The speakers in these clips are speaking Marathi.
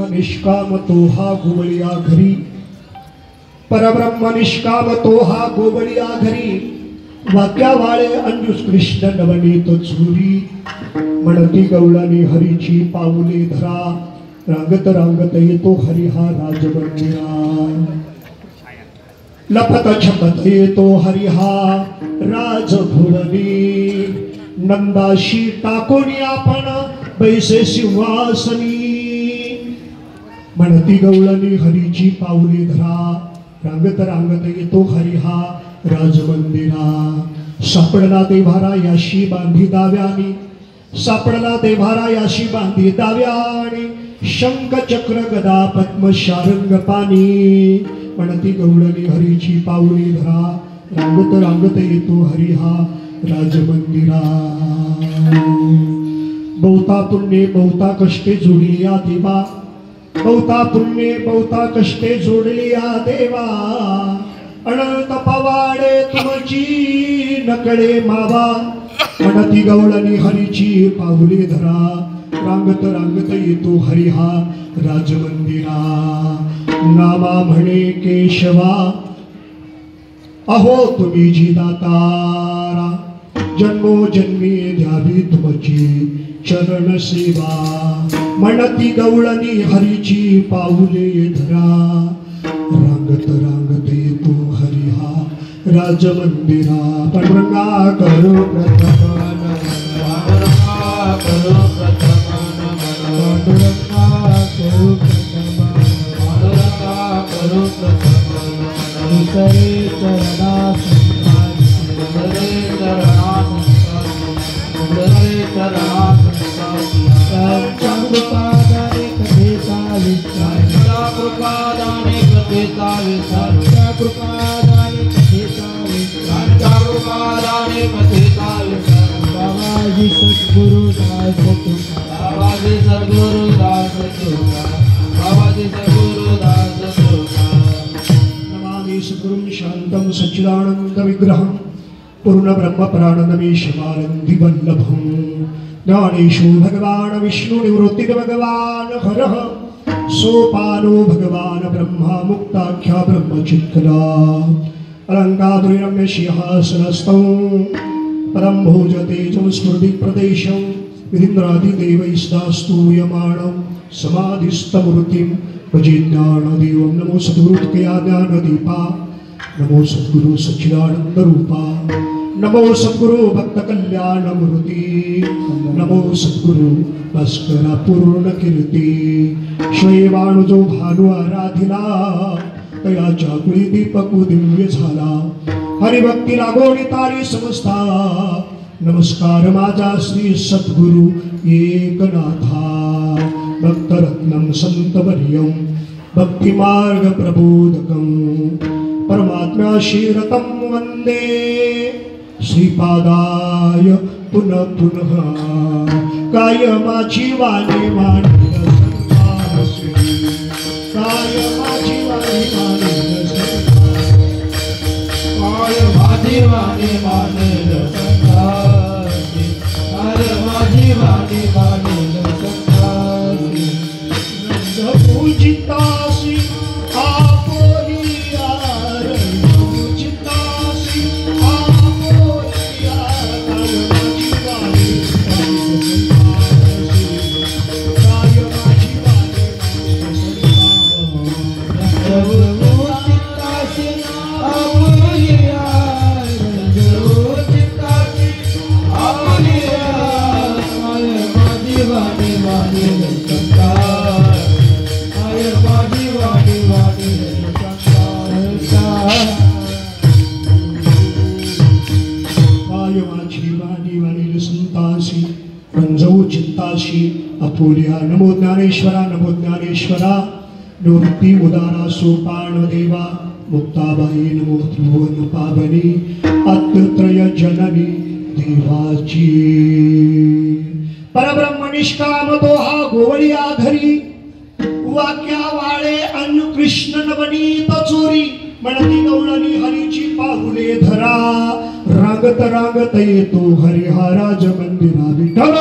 निष्काम तो हा गोबलिया घरी, परब्रह्म निष्काम तो हा गोबलिया घरी, वाक्यावाळे अंजुस कृष्ण नवनीत चुरी, म्हणती गवळणी हरीची पाऊले धरा, रांगत रांगत येतो हरी हा राजमंदिरा, लपत छपत येतो हरी हा राजभुवनी, नंदाशी टाकोनी आपण बैसे सिंहासनी, म्हणती गवळणी हरीची पाऊले धरा, रांगत रांगत येतो हरी हा राजमंदिरा, सापडला देव्हारा याशी बांधी दाव्यानी, सापडला देव्हारा याशी बांधी दाव्यानी, शंख चक्र गदा पद्म शारंग पाणी, म्हणती गवळणी हरीची पाऊले धरा, रांगत रांगत येतो हरी हा राजमंदिरा, बहुता पुण्ये बहुता कष्टे जोडिया देवा, बहुता पुण्ये बहुता कष्टे जोडलिया देवा, अनंत पवाडे तुमची नकळे मावा, म्हणती गवळणी हरीची पाऊले धरा, रांगत रांगत येतो हरी हा राजमंदिरा, नामा म्हणे केशवा अहो तुम्ही जी दातारा, जन्मोजन्मी द्यावी तुमची चरण सेवा, म्हणती गवळणी हरीची पाऊले धरा, रांगत रांगत येतो हरी हा राजमंदिरा, पांडुरंगा करो प्रथम पांडुरंगा करो प्रथम पांडुरंगा करो प्रथम पांडुरंगा करो प्रथम, दुसरे चरणास दुसरे चरणास दुसरे चरणास कृपादाने कथेचा विस्तार, कृपादाने कथेचा विस्तार, कृपादाने कथेचा विस्तार, कृपादाने कथेचा विस्तार, बाबाजी सद्गुरु दास तुका, बाबाजी सद्गुरु दास तुका, बाबाजी सद्गुरु दास तुका, नमामि सद्गुरुं शान्तं सच्चिदानन्द विग्रहं, पूर्ण ब्रह्म प्राणनमीशमानन्दी वल्लभं, ज्ञानेशु भगवान विष्णु निवृत्ति भगवान हरः, सोपानो भगवान ब्रह्मा मुक्ताख्या ब्रह्मचित्कला, अलंकापुरी रम्य सिंहासनस्थं, परम भोजतेजं स्मृति प्रदेशं, विरिन्द्रादिदेवैस्तास्तूयमाणं समाधिस्थमूर्तिं भजे ज्ञानदेवं, नमो सद्गुरु तुकया ज्ञानदीपा, नमो सद्गुरु सच्चिदानंद रूपा, नमो सद्गुरु भक्त कल्याण मूर्ती, नमो सद्गुरु भास्करा पूर्ण कीर्ती, श्वेवाणुजो भानु आराधिला, तयाच्या कुळी दीपकु दिव्य झाला, हरिभक्ती लागोनी तारी समजता, नमस्कार माझा श्री सद्गुरु एकनाथा, भक्तरत्नं संतवर्यं भक्तिमार्ग प्रबोधकं, परमात्म्याशी रतं वंदे, श्रीपादाय पुनः पुनः, काय माझी वाणी मानिल संतानसी, काय माझी वाणी मानिल संतानसी, काय माझी वाणी मानिल संतानसी, काय माझी वाणी मानिल संतानसी, नंद पूजितासी आपोरी यार, पूजितासी Oh ज्ञानी वाणी संतासी रंजवू चित्ताशी अफोलिया नमो ज्ञानेश्वरा निवृत्ती उदारा सोपान देवा मुक्ताबाई नमो त्रिभुवन पावनी अत्त्रय जननी देवाची परब्रह्म निष्काम तो हा गोवळिया घरी वाक्या वाळे अन्न कृष्ण नवनीत चोरी म्हणती गवळणी हरीची पाहुले धरा रागत रागत येतो हरिहराज मंदिरा विठ्ठल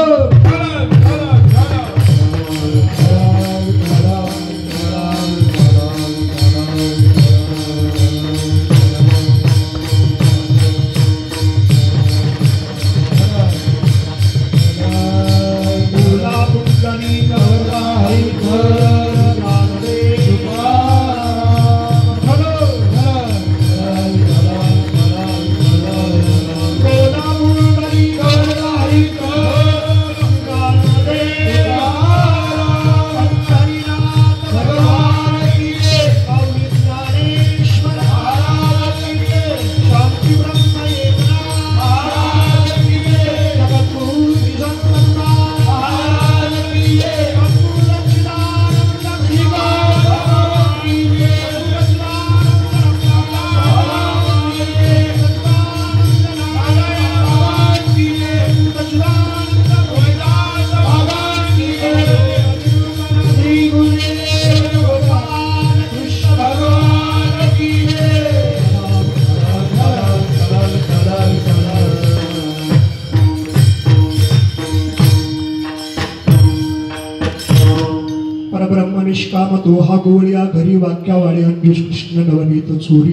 निष्काम तो हा गोवळिया घरी वाक्यावाळे अंकुश कृष्ण नवनीत चोरी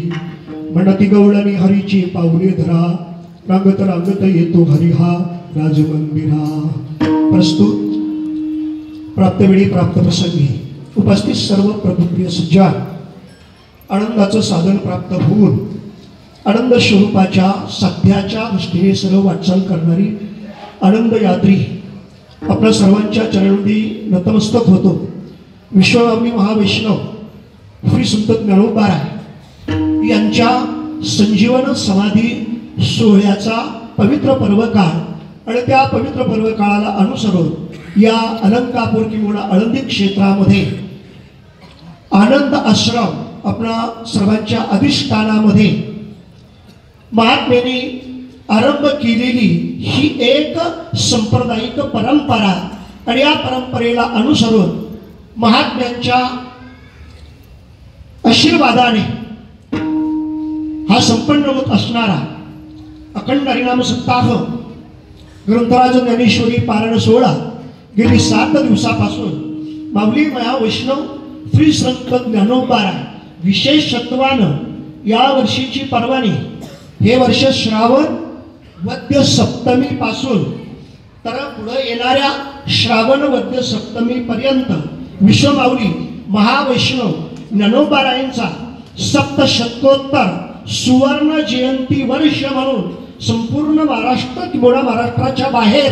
म्हणती गवळणी हरीची पाऊले धरा रांगत रांगत येतो हरिहा राजमंदिरा प्रस्तुत प्राप्त वेळी प्राप्त प्रसंगी उपस्थित सर्व प्रभुप्रिय सज्जन आनंदाचं साधन प्राप्त होऊन आनंद स्वरूपाच्या सध्याच्या दृष्टीने सर्व वाटचाल करणारी आनंद यात्री आपल्या सर्वांच्या चरणी नतमस्तक होतो। विश्वव्यापी महावैष्णव श्री संत ज्ञानोबा यांच्या संजीवन समाधी सोहळ्याचा पवित्र पर्वकाळ आणि त्या पवित्र पर्वकाळाला अनुसरून या अलंकापूर किंवा आळंदी क्षेत्रामध्ये आनंद आश्रम आपणा सर्वांच्या अधिष्ठानामध्ये महात्म्याने आरंभ केलेली ही एक सांप्रदायिक परंपरा आणि या परंपरेला अनुसरून महात्म्यांच्या आशीर्वादाने हा संपन्न होत असणारा अखंड हरिनाम सप्ताह ग्रंथराज ज्ञानेश्वरी पारायण सोहळा गेली 7 दिवसापासून माऊली महा वैष्णव श्री संत ज्ञानोबा विशेषत्वानं या वर्षीची पर्वणी हे वर्ष श्रावण वद्य सप्तमी पासून तर पुढे येणाऱ्या श्रावण वद्य सप्तमी पर्यंत विश्वमाऊली महावैष्णव ज्ञानोबारायांचा सप्तशतकोत्तर सुवर्ण जयंती वर्ष म्हणून संपूर्ण महाराष्ट्र किंवा महाराष्ट्राच्या बाहेर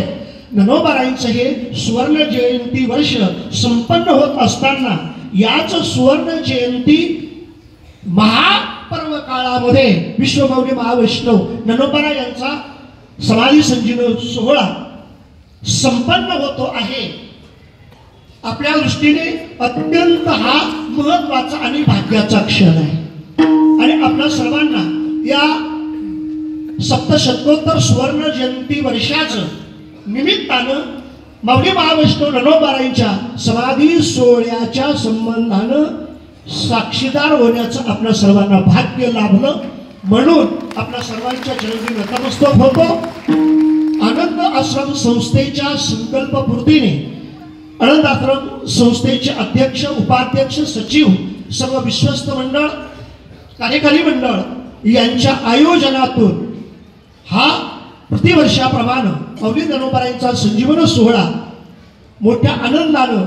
ज्ञानोबारायांचं हे सुवर्ण जयंती वर्ष संपन्न होत असताना याच सुवर्ण जयंती महापर्व काळामध्ये विश्वमाऊली महावैष्णव ज्ञानोबा यांचा समाधी संजीवन सोहळा संपन्न होतो आहे। आपल्या दृष्टीने अत्यंत हा महत्त्वाचा आणि भाग्याचा क्षण आहे आणि आपल्या सर्वांना या सप्तशतकोत्तर सुवर्ण जयंती वर्षाचं निमित्तानं माऊली महावैष्णव ज्ञानोबारायांच्या समाधी सोहळ्याच्या संबंधानं साक्षीदार होण्याचं आपल्या सर्वांना भाग्य लाभलं म्हणून आपल्या सर्वांच्या चरणी नतमस्तक होतो। आनंद आश्रम संस्थेच्या संकल्पपूर्तीने आनंद आश्रम संस्थेचे अध्यक्ष उपाध्यक्ष सचिव सर्व विश्वस्त मंडळ कार्यकारी मंडळ यांच्या आयोजनातून हा प्रतिवर्षाप्रमाणे माऊली ज्ञानोबारायांचा संजीवन सोहळा मोठ्या आनंदानं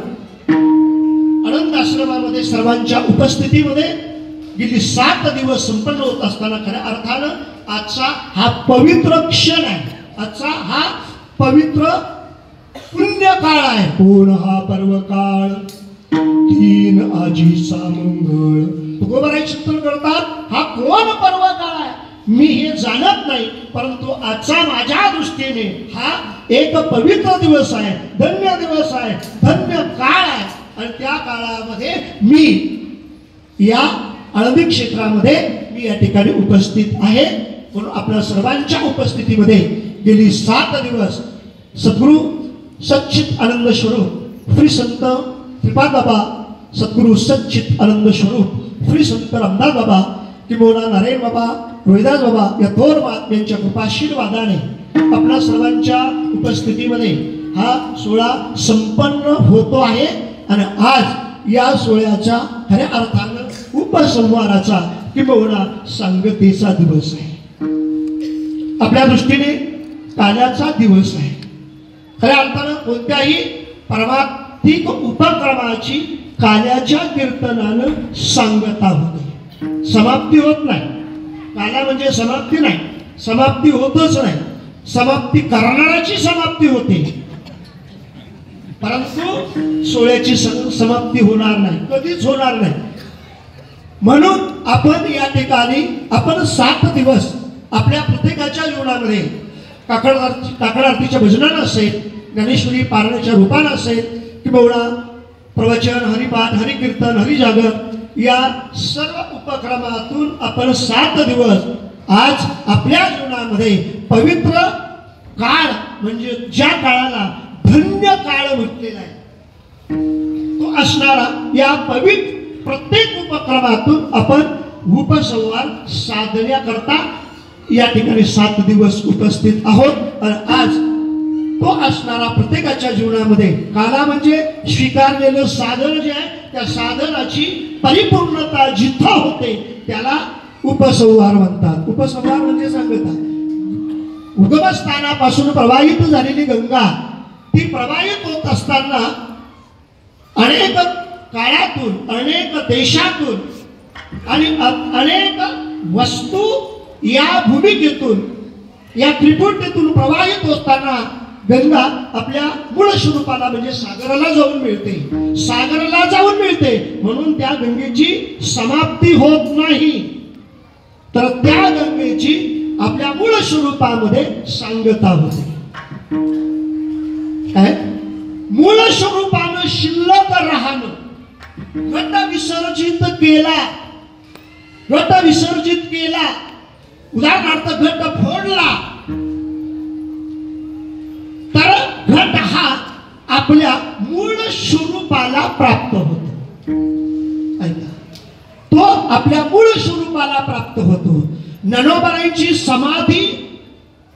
आनंद आश्रमामध्ये सर्वांच्या उपस्थितीमध्ये गेली 7 दिवस संपन्न होत असताना खऱ्या अर्थानं आजचा हा पवित्र क्षण आहे, आजचा हा पवित्र पुण्य काळ आहे। कोण हा पर्व काळ 3 आजीचा मंगळ तुकोबाराय चिंतन करतात हा कोण पर्व काळ आहे। मी हे जाणत नाही, परंतु आजचा माझ्या दृष्टीने हा एक पवित्र दिवस आहे, धन्य दिवस आहे, धन्य काळ आहे. आणि त्या काळामध्ये मी या आळंदी क्षेत्रामध्ये मी या ठिकाणी उपस्थित आहे. म्हणून आपल्या सर्वांच्या उपस्थितीमध्ये गेली 7 दिवस सद्गुरू सच्चित आनंद स्वरूप श्री संत श्रीपाद बाबा, सद्गुरू सच्चित आनंद स्वरूप श्री संत रामदास बाबा किंवा नारायण बाबा, रोहिदास बाबा या थोर महात्म्यांच्या कृपाशीर्वादाने आपल्या सर्वांच्या उपस्थितीमध्ये हा सोहळा संपन्न होतो आहे. आणि आज या सोहळ्याचा खऱ्या अर्थानं उपसंहाराचा किंवा सांगतेचा दिवस आहे. आपल्या दृष्टीने काल्याचा दिवस आहे. खऱ्या अर्थानं कोणत्याही परमार्थिक उपक्रमाची काल्याच्या कीर्तनानं सांगता होते, समाप्ती होत नाही. काल्या म्हणजे समाप्ती नाही, समाप्ती होतच नाही, समाप्ती करणाऱ्याची समाप्ती होते, परंतु सोहळ्याची समाप्ती होणार नाही, कधीच होणार नाही. म्हणून आपण या ठिकाणी आपण 7 दिवस आपल्या प्रत्येकाच्या जीवनामध्ये काकड आरतीच्या भजनानं असेल, ज्ञानेश्वरी पारायणाच्या रूपानं असेल किंवा प्रवचन, हरिपाठ, हरिकीर्तन, हरिजागर या सर्व उपक्रमातून आपण 7 दिवस आज आपल्या जीवनामध्ये पवित्र काळ म्हणजे ज्या काळाला धन्य काळ म्हटलेला आहे तो असणारा या पवित्र प्रत्येक उपक्रमातून आपण उपसंहार साधण्याकरता या ठिकाणी 7 दिवस उपस्थित आहोत. आणि आज तो असणारा प्रत्येकाच्या जीवनामध्ये काला म्हणजे स्वीकारलेलं साधन जे आहे त्या साधनाची परिपूर्णता जिथं होते त्याला उपसंहार म्हणतात. उपसंहार म्हणजे सांगता उगमस्थानापासून प्रवाहित झालेली गंगा ती प्रवाहित होत असताना अनेक काळातून, अनेक देशातून आणि अनेक वस्तू या भूमिकेतून, या त्रिपुटीतून प्रवाहित होताना गंगा आपल्या मूळ स्वरूपाला म्हणजे सागराला जाऊन मिळते, सागराला जाऊन मिळते. म्हणून त्या गंगेची समाप्ती होत नाही, तर त्या गंगेची आपल्या मूळ स्वरूपामध्ये सांगता होते. काय मूळ स्वरूपानं शिल्लक राहणं, घट विसर्जित केला, घट विसर्जित केला, उदाहरणार्थ घट फोडला तर घट हा आपल्या मूळ स्वरूपाला प्राप्त होतो. तो आपल्या मूळ स्वरूपाला प्राप्त होतो. ज्ञानोबारायांची समाधी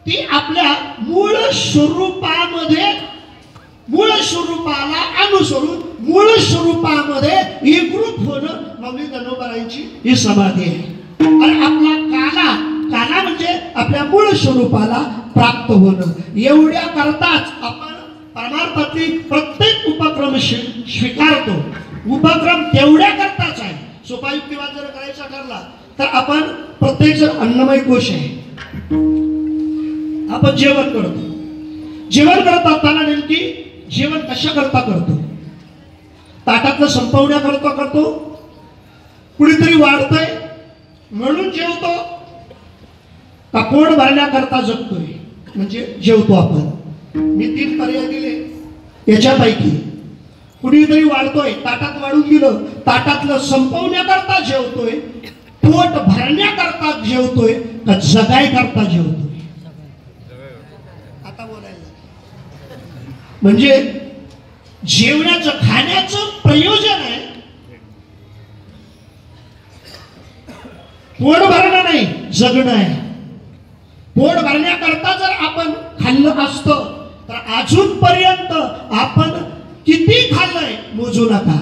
ती आपल्या मूळ स्वरूपामध्ये, मूळ स्वरूपाला अनुसरून मूळ स्वरूपामध्ये एकरूप होणं म्हणजे ज्ञानोबारायांची ही समाधी आहे. आणि आपला काला, काला म्हणजे आपल्या मूळ स्वरूपाला प्राप्त होणं. एवढ्या करताच आपण परमार्थातली प्रत्येक उपक्रम स्वीकारतो. उपक्रम तेवढ्या करताच आहे. सोपा युक्तिवाद जर करायचा ठरला तर आपण प्रत्येक जण अन्नमय कोश आहे, आपण जेवण करतो. जेवण करत असताना नेमकी जेवण कशा करता करतो? ताटातलं संपवण्या करतो, कुणीतरी वाढतंय म्हणून जेवतो, का पोट भरण्याकरता जगतोय म्हणजे जेवतो आपण? मी 3 पर्याय दिले. याच्यापैकी कुणीतरी वाढतोय, ताटात वाढून दिलं, ताटातलं संपवण्याकरता जेवतोय, पोट भरण्याकरता जेवतोय का जगायकरता जेवतोय? आता बोलायला म्हणजे जेवणाचं, खाण्याचं प्रयोजन आहे पोट भरणं नाही, जगणं आहे. पोट भरण्याकरता जर आपण खाल्लं असतं तर अजूनपर्यंत आपण किती खाल्लंय मोजू नका.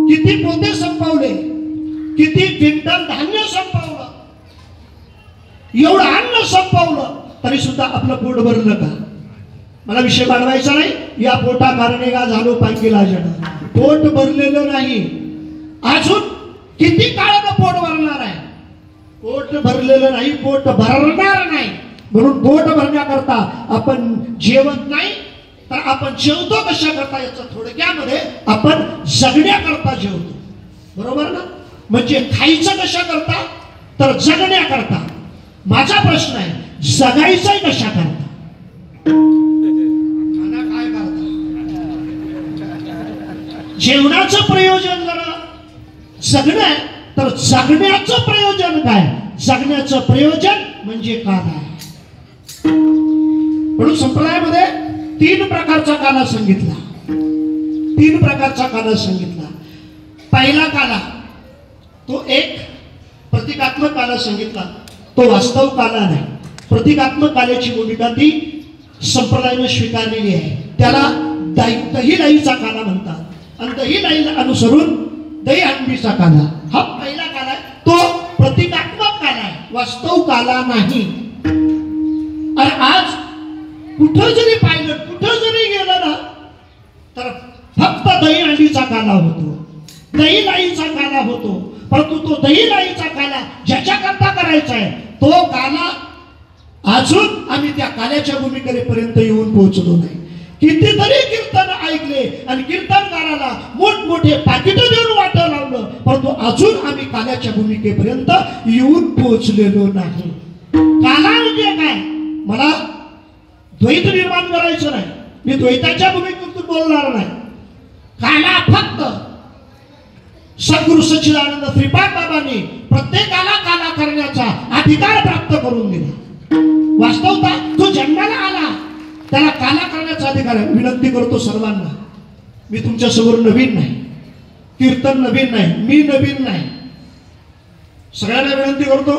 किती पोते संपवले, किती क्विंटल धान्य संपवलं, एवढं अन्न संपवलं तरी सुद्धा आपलं पोट भरलं का? मला विषय वाढवायचा नाही. या पोटा कारणे का झालो पांगीला जण, पोट भरलेलं नाही. अजून किती काळानं पोट भरणार आहे? पोट भरलेलं नाही, पोट भरणार नाही. म्हणून पोट भरण्याकरता आपण जेवत नाही तर आपण जेवतो कशा करता? याचं थोडक्यामध्ये आपण जगण्याकरता जेवतो, बरोबर ना? म्हणजे खायचं कशा करता? तर जगण्याकरता. माझा प्रश्न आहे, जगायचंय कशा करता? काय करता? जेवणाचं प्रयोजन जरा जगणं आहे, तर जगण्याचं प्रयोजन काय? जगण्याचं प्रयोजन म्हणजे काला. म्हणून संप्रदायामध्ये 3 प्रकारचा काला सांगितला. 3 प्रकारचा काला सांगितला. पहिला काला तो एक प्रतिकात्मक काला सांगितला, तो वास्तव काला नाही. प्रतिकात्मक काल्याची भूमिका ती संप्रदायाने स्वीकारलेली आहे. त्याला दहीलाईचा काला म्हणतात. आणि दहीलाईला अनुसरून दहीहंडीचा काला हा पहिला काला आहे. तो प्रतिकात्मक काला आहे, वास्तव काला नाही. आणि आज कुठं जरी पाहिलं, कुठं जरी गेलं ना, तर फक्त दहीहंडीचा काला होतो, दहीलाईचा काला होतो. परंतु तो दहीलाईचा काला ज्याच्याकरता करायचा आहे, तो काला अजून आम्ही त्या काल्याच्या भूमिकेपर्यंत येऊन पोहोचलो नाही. कितीतरी कीर्तन ऐकले आणि कीर्तनकाराला मोठमोठे पाकिट देऊन वाटं लावलं, परंतु अजून आम्ही काल्याच्या भूमिकेपर्यंत येऊन पोहोचलेलो नाही. काला म्हणजे काय? मला द्वैत निर्माण करायचं नाही, मी द्वैताच्या भूमिकेतून बोलणार नाही. काला फक्त सद्गुरु सच्चिदानंद श्रीपाद बाबांनी प्रत्येकाला काला करण्याचा अधिकार प्राप्त करून दिला. वास्तवता तो जन्माला आला, त्याला काला करण्याचा अधिकार आहे. विनंती करतो सर्वांना, मी तुमच्या समोर नवीन नाही, कीर्तन नवीन नाही, मी नवीन नाही. सगळ्यांना विनंती करतो,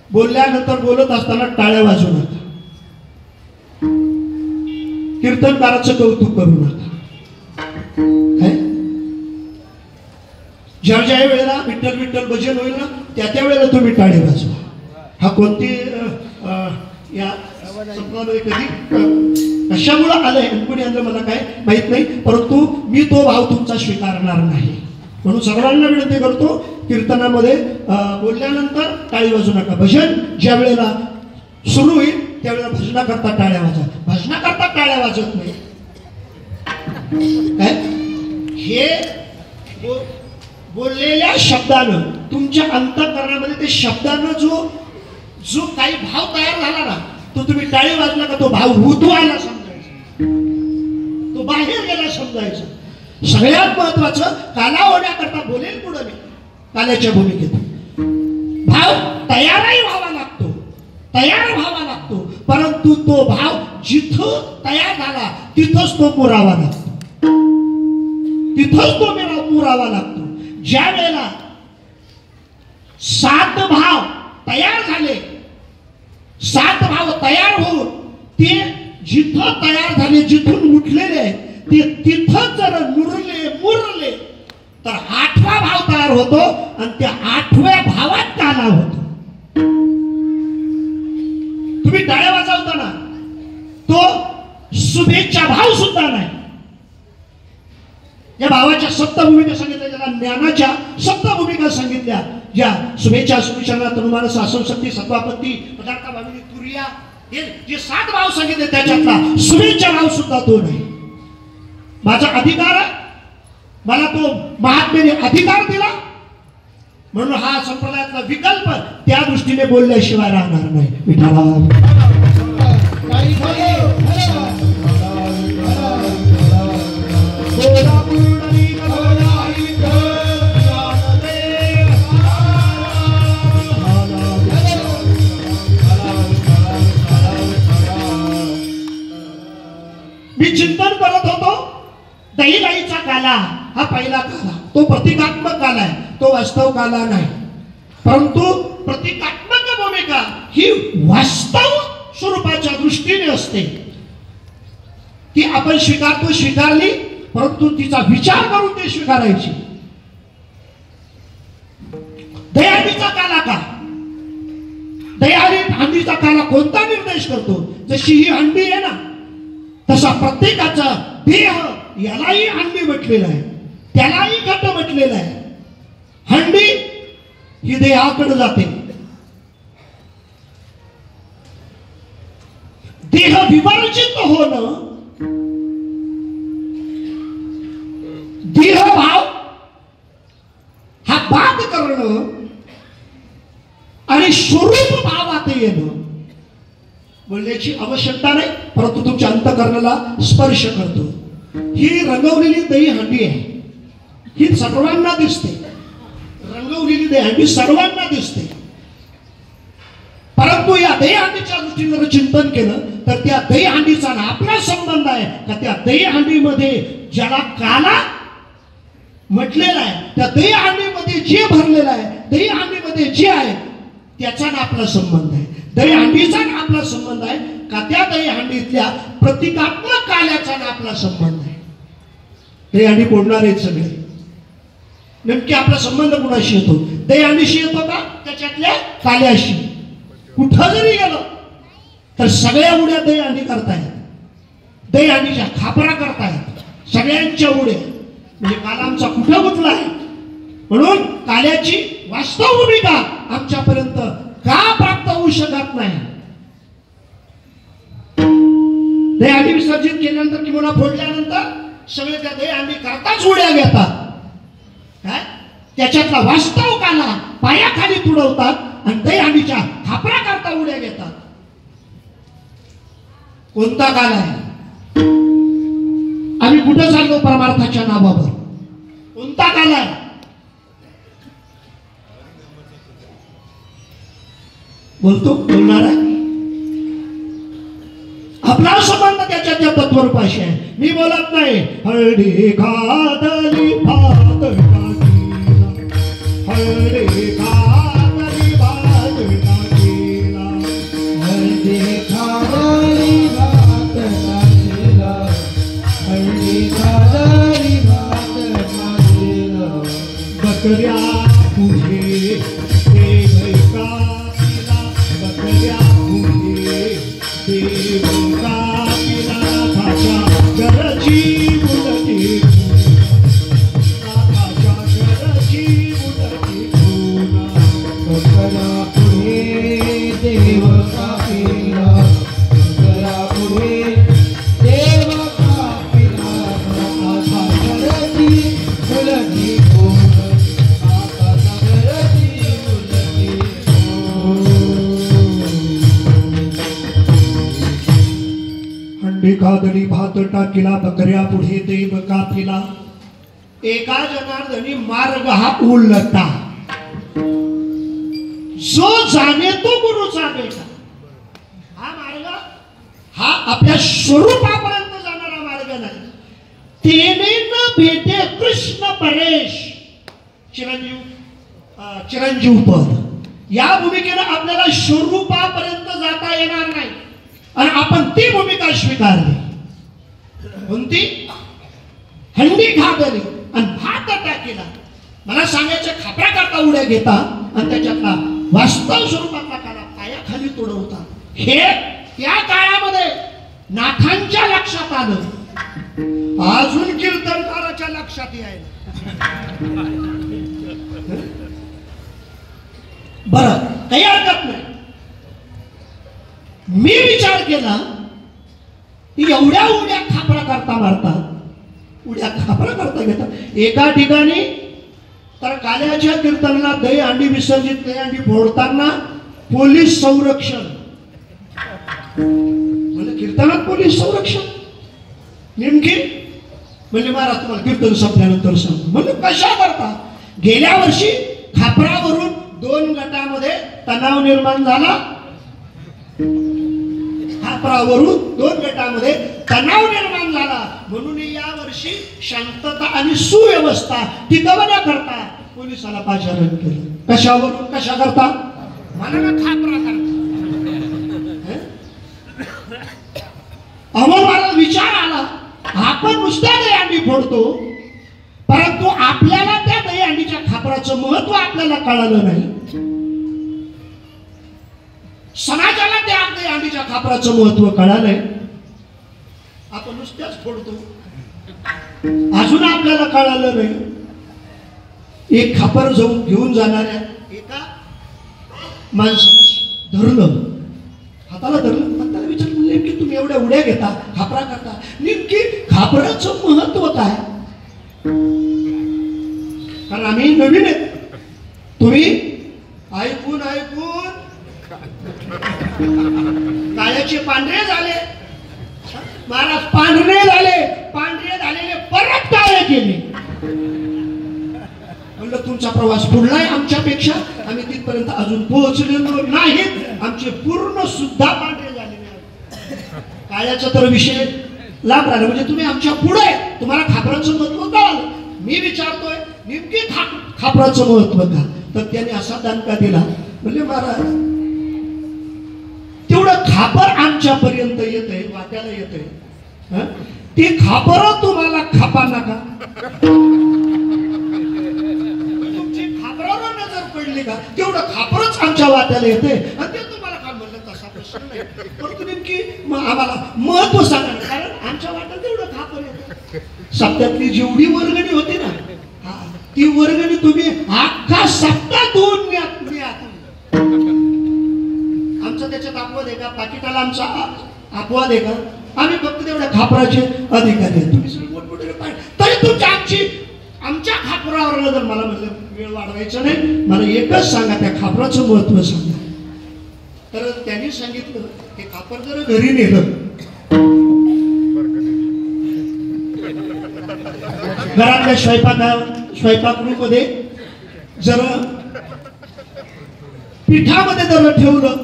बोलल्यानंतर बोलत असताना टाळ्या वाजवू नका, कीर्तनकाराचं कौतुक करू नका. ज्या ज्या वेळेला विठ्ठल विठ्ठल भजन होईल ना, त्या वेळेला तुम्ही टाळे वाजवा. हा कोणती या संप्रदायामध्ये कधी कशामुळे आलंय कोणी आणलं मला काय माहित नाही, परंतु मी तो भाव तुमचा स्वीकारणार नाही. म्हणून सर्वांना विनंती करतो, कीर्तनामध्ये बोलल्यानंतर टाळी वाजू नका. भजन ज्या वेळेला सुरू होईल त्यावेळेला भजनाकरता टाळ्या वाजवा, भजनाकरता टाळ्या वाजत नाही. हे बोललेल्या शब्दानं तुमच्या अंतःकरणामध्ये ते शब्दानं जो काही भाव तयार झाला ना, तो तुम्ही टाळी वाजला का तो भाव उतवायला समजायचा, तो बाहेर गेला समजायचा. सगळ्यात महत्वाचं, काला होण्याकरता बोलेल पुढे मी काल्याच्या भूमिकेत भाव तयारही व्हावा लागतो, तयार व्हावा लागतो. परंतु तो भाव जिथं तयार झाला तिथंच तो मुरावा लागतो, तिथंच तो मुरावा लागतो. ज्या वेळेला 7 भाव तयार झाले, 7 भाव तयार होऊन ते जिथं तयार झाले, जिथून उठलेले ते तिथं जर मुरले तर 8वा भाव तयार होतो आणि त्या 8व्या भावात काला होतो. तुम्ही टाळ्या वाजवताना तो शुभेच्छा भाव सुद्धा नाही. या भावाच्या 7 भूमिका सांगितल्या, ज्याला ज्ञानाच्या 7 भूमिका सांगितल्या, ज्या शुभेच्छा, सुविचारणा, तनुमानस, आसनशक्ती, सत्वापत्ती, पदार्थ, भाविनी, तुर्या, हे जे 7 भाव सांगितले त्याच्यातला शुभेच्छा भाव सुद्धा तो नाही. माझा अधिकार आहे, मला तो महात्म्याने अधिकार दिला, म्हणून हा संप्रदायातला विकल्प त्या दृष्टीने बोलल्याशिवाय राहणार नाही. विठ्ठला मी चिंतन करत होतो, दहीलाईचा काला हा पहिला काला, तो प्रतिकात्मक काला आहे, तो वास्तव काला नाही. परंतु प्रतिकात्मक भूमिका ही वास्तव स्वरूपाच्या दृष्टीने असते, ती आपण स्वीकारतो, स्वीकारली, परंतु तिचा विचार करून ते स्वीकारायची. दहीहंडीचा काला का? दहीहंडीचा काला कोणता निर्देश करतो? जशी ही हंडी आहे ना, तसा प्रत्येकाचा देह यालाही हंडी म्हटलेला आहे, त्यालाही घट म्हटलेला आहे. हंडी ही देहाकडे जाते, देह विवर्जित होणं, देहभाव हा बाद करणं, स्वरूप भावात येणं बोलण्याची आवश्यकता नाही, परंतु तुमच्या अंतःकरणाला स्पर्श करतो. ही रंगवलेली दहीहंडी आहे, ही सर्वांना दिसते. रंगवलेली दहीहंडी सर्वांना दिसते, परंतु या दहीहंडीच्या दृष्टीने जर चिंतन केलं तर त्या दहीहंडीचा आपला संबंध आहे का त्या दहीहंडीमध्ये ज्याला काला म्हटलेला आहे, त्या दहीहंडीमध्ये जे भरलेलं आहे, दहीहंडीमध्ये जे आहे त्याचा आपला संबंध आहे. दहीहंडीचा आपला संबंध आहे का त्या दहीहंडीतल्या प्रतिकात्मक काल्याचा आपला संबंध आहे. दहीहंडी फोडणार आहेत सगळे. नेमकी आपला संबंध कुणाशी येतो? दहीहंडीशी येतो का त्याच्यातल्या काल्याशी? कुठं जरी गेलो तर सगळ्या उड्या दहीहंडी करतायत, दहीहंडीच्या खापरा करतायत सगळ्यांच्या उड्या. म्हणजे काल आमचा कुठं गुतला आहे म्हणून काल्याची वास्तव भूमिका आमच्यापर्यंत का प्राप्त होऊ शकत नाही? दहीहंडी विसर्जित केल्यानंतर किंवा फोडल्यानंतर सगळे त्या दहीहंडी करताच उड्या घेतात. काय त्याच्यातला वास्तव काला पायाखाली तुडवतात आणि दहीहंडीच्या खापरा करता उड्या घेतात. कोणता काल आहे? आम्ही कुठं चाललो परमार्थाच्या नावावर? कोणता काल आहे? बोलतो बोलणार आहे. आपला संबंध त्याच्या तत्वरूपाशी आहे. मी बोलत नाही हळदी घातली भात टाकीला, हळदी घातली भात टाकीला, हळदी घातली भात टाकीला, हळदी घातली भात टाकीला. बकऱ्या पुढे देव कापिला, बकऱ्या पुढे देव कापिला, नाथाच्या घरची मुलगी नाथाच्या घरची मुलगी बकरा पुढे देव कापिला, बकरा पुढे देव कापिला, नाथाच्या घरची मुलगी हंडी खादली भात टाकीला, बकऱ्या पुढे देव कापिला. एका जनार्दनी मार्ग हा उलटा. जो जाणे तो गुरुचा बेटा. हा मार्ग हा आपल्या स्वरूपापर्यंत जाणारा मार्ग नाही. तेने न भेटे कृष्ण परेश चिरंजीव पद. या भूमिकेनं आपल्याला स्वरूपापर्यंत जाता येणार नाही आणि आपण ती भूमिका स्वीकारली. कोणती? हंडी खादली आणि भात टाकीला. मला सांगायचं खापरा करता उड्या घेता आणि त्याच्यातला वास्तव स्वरूपातला काला पायाखाली तुडवता. हे त्या काळामध्ये नाथांच्या लक्षात आलं, अजून कीर्तनकाराच्या लक्षात यायला. बरं, काही हरकत नाही. मी विचार केला की एवढ्या उड्या खापरा करता मारतात, उड्या खापरा करता घेतात. एका ठिकाणी तर काल्याच्या कीर्तनाला दहीहंडी विसर्जित, दहीहंडी फोडताना पोलीस संरक्षण. म्हणजे कीर्तनात पोलीस संरक्षण नेमकी? म्हणजे महाराज तुम्हाला कीर्तन संपल्यानंतर सांगतो. म्हणजे कशा करता? गेल्या वर्षी खापरावरून 2 गटामध्ये तणाव निर्माण झाला. खापरावरून 2 गटामध्ये तणाव निर्माण झाला म्हणून या वर्षी शांतता आणि सुव्यवस्था टिकवण्याकरता पोलिसाला पाचारण केलं. कशावरून? कशा करता? मला खापरा करता. आम्हाला विचार आला, आपण नुसत्या दहीहंडी फोडतो परंतु आपल्याला त्या दहीहंडीच्या खापराचं महत्व आपल्याला कळालं नाही. समाजाला त्या दहीहंडीच्या खापराचं महत्व कळालंय. आपण नुसत्याच फोडतो, अजून आपल्याला कळालं नाही. एक खापर जाऊन घेऊन जाणाऱ्या एका माणसाला धरलं, हाताला धरलं, हाताला विचारलं नेमकी तुम्ही एवढ्या उड्या घेता, खापरा करता, नेमकी खापराचं महत्व काय? कारण आम्ही नवीन आहेत. तुम्ही ऐकून ऐकून महाराज पांढरे झालेले परत काळे केले. म्हणलं तुमचा प्रवास पुढला आहे आमच्यापेक्षा, आम्ही तिथपर्यंत अजून पोहोचलेलो नाहीत, आमचे पूर्ण सुद्धा पांढरे झालेले आहेत. काळ्याचा तर विषय लांब राहिला, म्हणजे तुम्ही आमच्या पुढे, तुम्हाला खापराचं महत्व कळालं. मी विचारतोय नेमकी खापराचं महत्व का? तर त्याने असा दणका दिला, म्हणजे महाराज तेवढं खापर आमच्यापर्यंत येतंय, वाट्याला येतंय, ते खापर तुम्हाला खापा नका. पडली का तेवढं खापरच आमच्या वाट्याला येते आणि ते तुम्हाला काय म्हणलं तसा प्रश्न नाही. परंतु नेमकी आम्हाला महत्व सांगा, कारण आमच्या वाट्यात तेवढं खापर येतं. सप्त्यातली जेवढी वर्गणी होती ना, ती वर्गणी तुम्ही अख्खा सप्ताह दोन आमचा त्याच्यात अपवाद आहे का? पाकिटाला आमचा अपवाद आहे का? आम्ही फक्त तेवढ्या खापराचे अधिकारी आहेत. तुम्ही सगळे मोठमोठे तरी तुमच्या आमच्या खापरावर जर मला म्हणलं वेळ वाढवायचा नाही, मला एकच सांगा, त्या खापराचं महत्व सांगा. तर त्यांनी सांगितलं हे खापर जर घरी नेलं, घरातल्या स्वयंपाकरूम मध्ये जर पिठामध्ये जर ठेवलं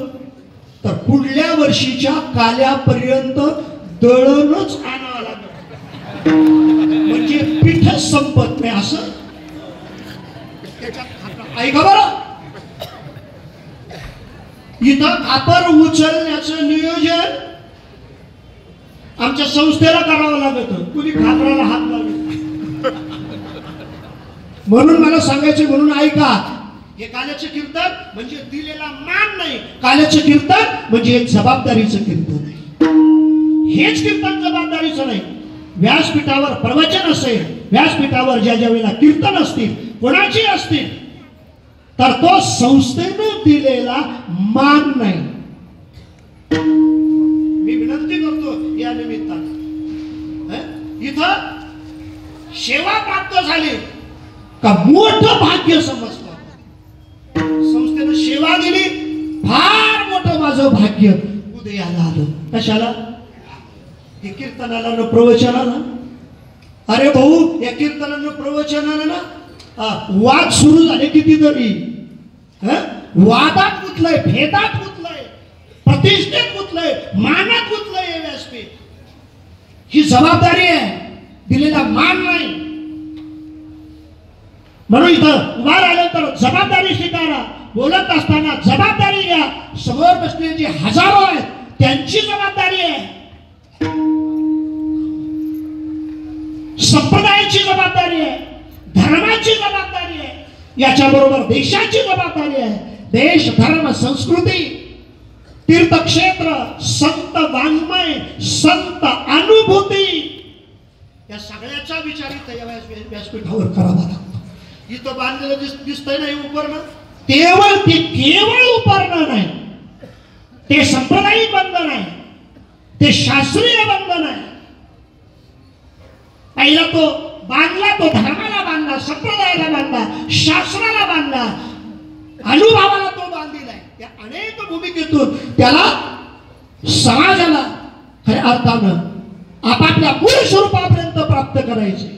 तर पुढल्या वर्षीच्या काल्यापर्यंत दळणच आणावं लागलं, म्हणजे पीठ संपत नाही. असं ऐका बरं, इथं खापर उचलण्याचं नियोजन आमच्या संस्थेला करावं लागत, कुणी खापराला हात लावले. म्हणून मला सांगायचे, म्हणून ऐका, हे काल्याचं कीर्तन म्हणजे दिलेला मान नाही, काल्याचं कीर्तन म्हणजे एक जबाबदारीचं कीर्तन आहे. हेच कीर्तन जबाबदारीचं नाही. व्यासपीठावर प्रवचन असेल, व्यासपीठावर ज्या ज्या वेळेला कीर्तन असतील, कोणाची असतील, तर तो संस्थेनं दिलेला मान नाही. मी विनंती करतो या निमित्तानं, इथं सेवा प्राप्त झाली का मोठं भाग्य समजतं. संस्थेनं सेवा दिली, फार मोठं माझं भाग्य उदयाला आलं. कशाला? हे कीर्तनाला न प्रवचनाला. अरे भाऊ, या कीर्तनानं प्रवचनाला ना वाद सुरू झाले कितीतरी, वादात गुंतलंय, भेदात गुंतलंय, प्रतिष्ठेत गुंतलंय, मानात गुंतलंय व्यासपीठ. ही जबाबदारी आहे, दिलेला मान नाही. म्हणून इथं उभा राहिल्यानंतर जबाबदारी स्वीकारा, बोलत असताना जबाबदारी घ्या. समोर बसलेले जे हजारो आहेत त्यांची जबाबदारी आहे, संप्रदायाची जबाबदारी आहे, धर्माची जबाबदारी आहे, याच्याबरोबर देशाची जबाबदारी आहे. देश, धर्म, संस्कृती, तीर्थक्षेत्र, संत वाङ्मय, संत अनुभूती, या सगळ्याचा विचार इथं व्यासपीठावर करावा लागतो. इथं बांधलेलं दिसतंय ना हे उपरणं, केवळ उपरणं नाही, ते सांप्रदायिक बंधन आहे, ते शास्त्रीय बंधन आहे. पहिला तो बांधला, तो धर्माला बांधला, संप्रदायाला बांधला, शास्त्राला बांधला, अनुभवाला तो बांधलेला आहे. या अनेक भूमिकेतून त्याला समाजाला खऱ्या अर्थानं आपापल्या मूळ स्वरूपापर्यंत प्राप्त करायचे.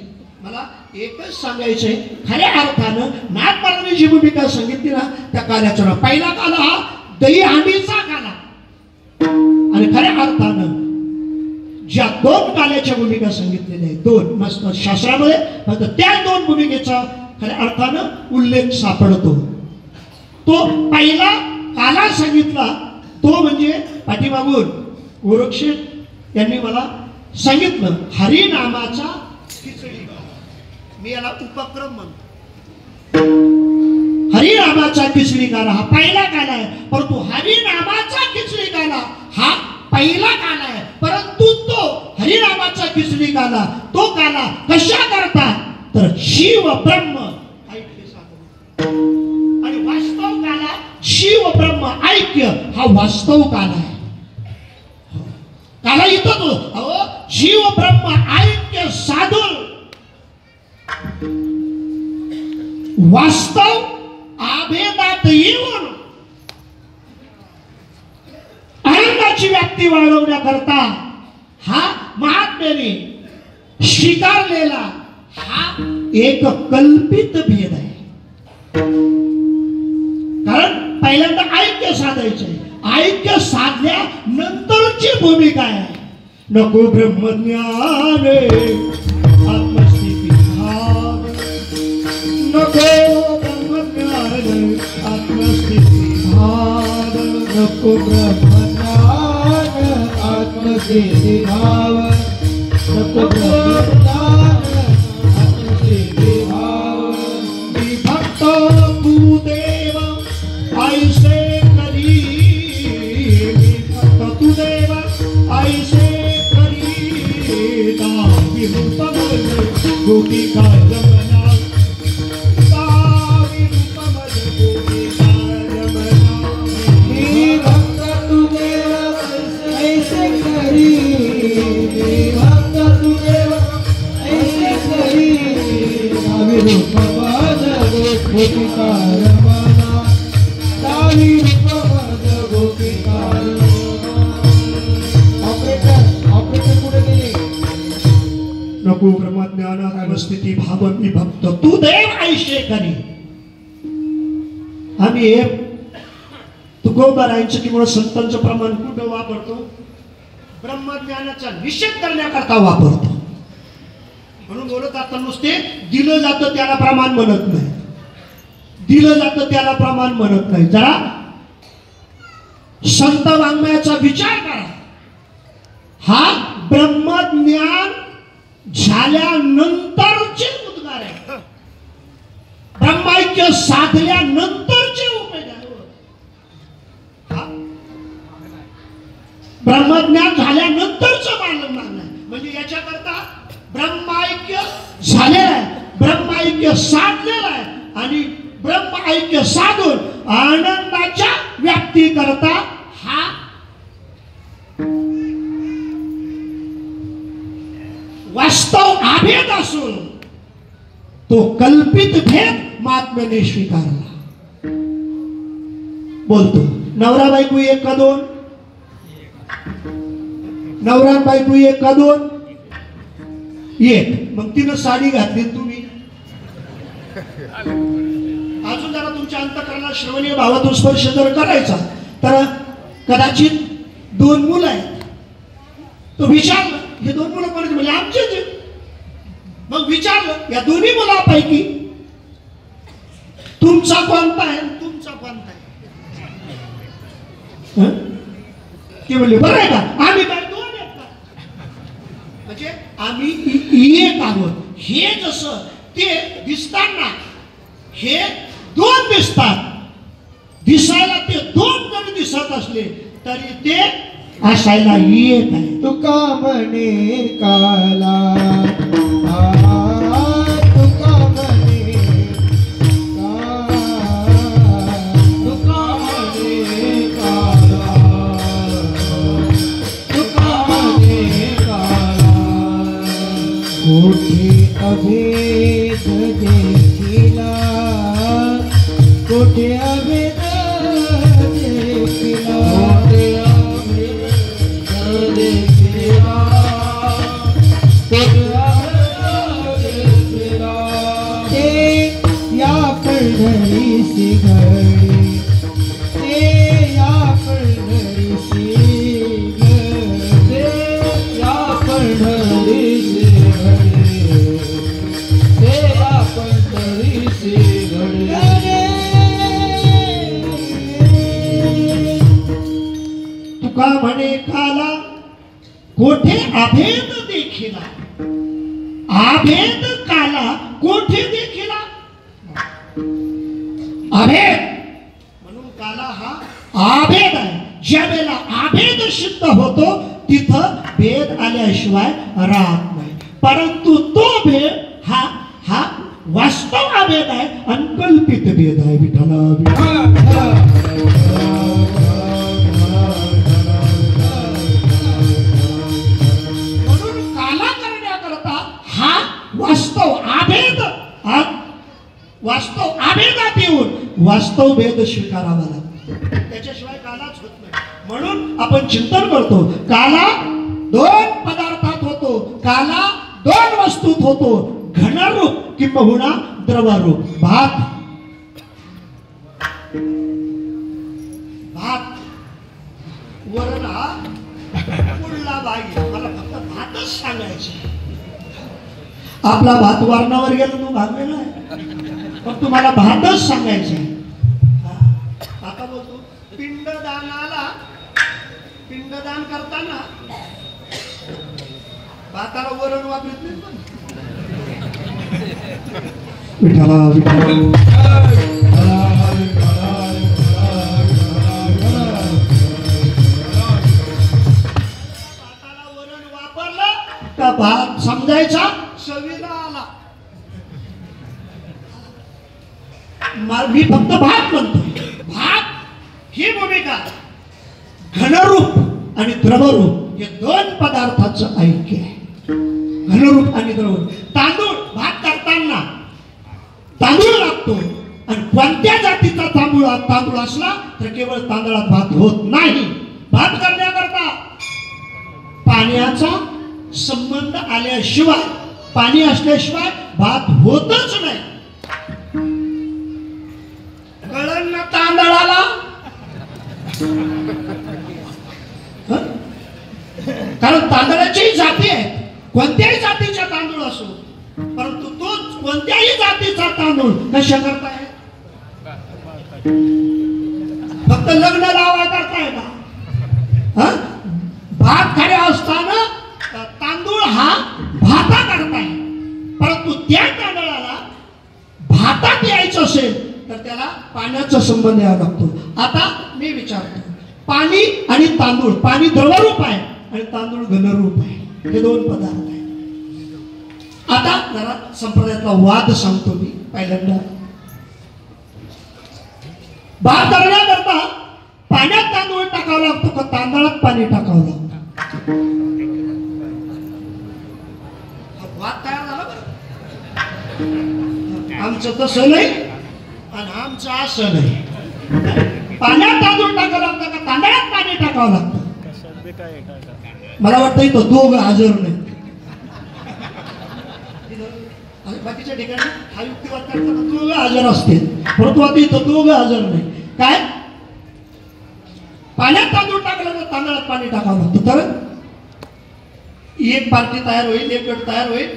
मला एकच सांगायचंय, खऱ्या अर्थानं नागपराने जी भूमिका सांगितली ना, त्या काल्याचं नाव पहिला काला हा दहीहंडीचा काला, आणि खऱ्या अर्थानं ज्या दोन काल्याच्या भूमिका सांगितलेल्या आहेत, दोन मस्त शास्त्रामध्ये फक्त त्या दोन भूमिकेचा खऱ्या अर्थानं उल्लेख सापडतो. तो पहिला काला सांगितला तो म्हणजे पाठीमागून गोरक्षेट यांनी मला सांगितलं, हरिनामाचा खिचडी. मी याला उपक्रम म्हणतो. हरिनामाचा खिचडी काला हा पहिला काला आहे, परंतु हरिनामाचा खिचडी काला हा पहिला काला आहे. परंतु तो हरिनामाचा खिचडी काला, तो काला कशा करता, तर शिव ब्रह्म ऐक्य साधन, आणि वास्तव काला शिव ब्रह्म ऐक्य हा वास्तव काला आहे. काला इथं तो अहो शिव ब्रह्म ऐक्य साधून वास्तव आभेदात येऊन आनंदाची व्याप्ती वाढवण्याकरता हा महात्म्याने स्वीकारलेला हा एक कल्पित भेद आहे. कारण पहिल्यांदा ऐक्य साधायचंय. ऐक्य साधल्या नंतरची भूमिका आहे. नको ब्रह्मज्ञान आत्मस्थिती भाव, नको ब्रह्मज्ञान आत्मस्थिती भाव, नको ब्रह्मज्ञान आत्मसिद्धी भाव, नको ब्रह्मज्ञान आत्मसिद्धी भाव. विभक्त तू देव ऐसे करी, विभक्त तू देव ऐसे करी, दावी रूप मज गोपिका रमणा, दावी रूप मज गोपिका रमणा. हे भक्त तू देव ऐसे करी, हे भक्त तू देव ऐसे करी, दावी रूप मज गोपिका रमणा, दावी रूप मज गोपिका रमणा. ऑपरेटर पुढे गेले. नको ब्रह्मज्ञान आत्मस्थिती भाव विभक्त तू देव ऐसे करी. आम्ही हे तुकोबारायांचं किंवा संतांचं प्रमाण कुठं वापरतो? ब्रह्मज्ञानाचा निषेध करण्याकरता वापरतो. म्हणून बोलत आता नुसते दिलं जातं त्याला प्रमाण म्हणत नाही, दिलं जातं त्याला प्रमाण म्हणत नाही. जरा संत वाङ्मयाचा विचार करा. हा ब्रह्मज्ञान झाल्यानंतरचे उद्गार आहे. ब्रह्मैक्य साधल्यानंतरचे उपयोग आहे. हा ब्रह्मज्ञान झाल्यानंतरचं मानलं नाही. म्हणजे याच्याकरता ब्रह्मैक्य झालेलं आहे, ब्रह्मैक्य साधलेलं आहे आणि ब्रह्मैक्य साधून आनंदाच्या व्याप्तीकरता हा वास्तव अभेद असून तो कल्पित भेद महात्म्याने स्वीकारला. बोलतो नवरा बायको एक का दोन, नवरा बायको एक का दोन, एक. मग तिनं साडी घातली तुम्ही अजून जरा तुमच्या अंतःकरणात श्रवणीय भावातून स्पर्श जर करायचा तर कदाचित दोन मुलं आहेत. तो विचारलं हे दोन मुलं कोणाचे? म्हणजे आमचेच आहेत. मग विचारलं या दोन्ही मुलांपैकी तुमचा कोणता आहे आणि तुमचा कोणता आहे? ते म्हणले बरं आहे का, आम्ही काय दोन आहेत का? म्हणजे आम्ही एक आहोत. हे जसं ते दिसताना हे दोन दिसतात, दिसायला ते दोन जण दिसत असले तरी ते असायला एक आहे. तुका म्हणे काला, तुका म्हणे तुका म्हणे काला, तुका म्हणे काला. कोठे अभेद देखिला, कोठे अभेद देखिला, या पंढरीची घडी, ते या पंढरीची घडी, या पंढरीची घडी, ते या पंढरीची घडी. तुका म्हणे काला कोठे अभेद देखिला, अभेद काला कोठे देखिला. अभेद म्हणून काला हा अभेद आहे. ज्या वेळेला अभेद सिद्ध होतो तिथं भेद आल्याशिवाय राहत नाही. परंतु तो भेद हा हा वास्तव अभेद आहे, अनकल्पित भेद आहे. विठ्ठला वास्तव अभेदात येऊन वास्तव भेद स्वीकारावा लागतो. त्याच्याशिवाय कालाच होत नाही. म्हणून आपण चिंतन करतो काला दोन पदार्थात होतो, काला दोन वस्तूत होतो, घनरूप किंबहुना द्रवरूप. भात भात वरण हा पुढला भाग आहे. मला फक्त भातच सांगायचे. आपला भात वर्णावर गेला तो भाग वेगळा आहे, पण तुम्हाला भातच सांगायचे. आता बोलतो पिंडदानाला, पिंडदान करताना भाताला वरण वापरत नाही. विठाला भाताला वरण वापरलं का भात समजायचा चवीला आला. मी फक्त भात म्हणतोय. भात ही भूमिका घनरूप आणि द्रवरूप हे दोन पदार्थाचं ऐक्य आहे. घनरूप आणि द्रवरूप. तांदूळ भात करताना तांदूळ लागतो, आणि कोणत्या जातीचा तांदूळ असला तर केवळ तांदळात भात होत नाही. भात करण्याकरता पाण्याचा संबंध आल्याशिवाय, पाणी असल्याशिवाय भात होतच नाही. कळण ना तांदळाला. कारण तांदळाच्याही जाती आहेत, कोणत्याही जातीचा तांदूळ असो, परंतु तो कोणत्याही जातीचा तांदूळ कशा करताय? फक्त लग्न लावा करताय का? भात खऱ्या असताना तांदूळ हा भाता करताय, परंतु त्या तांदळाला भातात यायचं असेल तर त्याला पाण्याचा संबंध यावा लागतो. आता मी विचारतो, पाणी आणि तांदूळ, पाणी द्रवरूप आहे आणि तांदूळ घनरूप आहे, हे दोन पदार्थ आहेत. आता जरा संप्रदायातला वाद सांगतो मी. पहिल्यांदा भात करण्याकरता पाण्यात तांदूळ टाकावं लागतो का तांदळात पाणी टाकावं लागतं? वाद तयार झाला बरं. आमचं तसं नाही आणि आमचं असं नाही. पाण्यात तांदूळ टाकावं लागतं का तांदळात पाणी टाकावं लागतं? मला वाटतं इथं दोघं हजर नाही. बाकीच्या ठिकाणी हा युक्तिवाद करताना दोघं हजर असतील, परंतु आता इथं दोघं हजर नाही. काय? पाण्यात तांदूळ टाकलं तर तांदळात पाणी टाकावं लागतं, तर एक पार्टी तयार होईल, एक गट तयार होईल,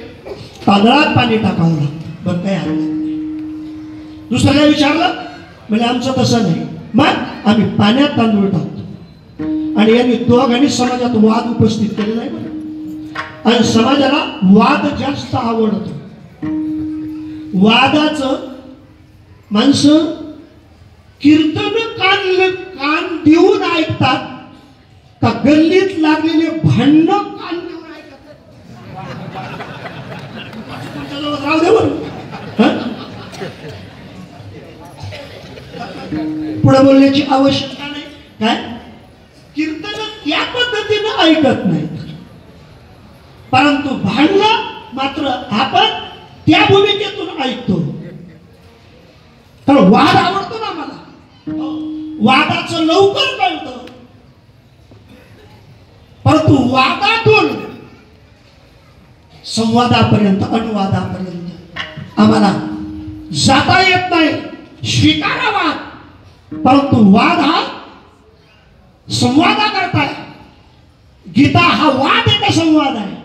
तांदळात पाणी टाकावं लागतं. बरं, काय हरकत नाही. दुसऱ्याला विचारलं म्हणजे आमचं तसं नाही, मग आम्ही पाण्यात तांदूळ टाकतो. आणि यांनी दोघांनी समाजात वाद उपस्थित केलेला आहे बरं. आणि समाजाला वाद जास्त आवडतो. वादाचं माणसं कीर्तन कान देऊन ऐकतात का गल्लीत लागलेले भांडण कान देऊन ऐकतात? राव दे बरं. पुढे बोलण्याची आवश्यकता नाही. काय? कीर्तन त्या पद्धतीनं ऐकत नाही, परंतु भांडण मात्र आपण त्या भूमिकेतून ऐकतो. कारण वाद आवडतो ना मला. वादाचं लवकर कळतं, परंतु वादातून संवादापर्यंत, अनुवादापर्यंत आम्हाला जाता येत नाही. स्वीकारावा, परंतु वाद हा संवादा करताय. गीता हा वाद आहे का संवाद आहे?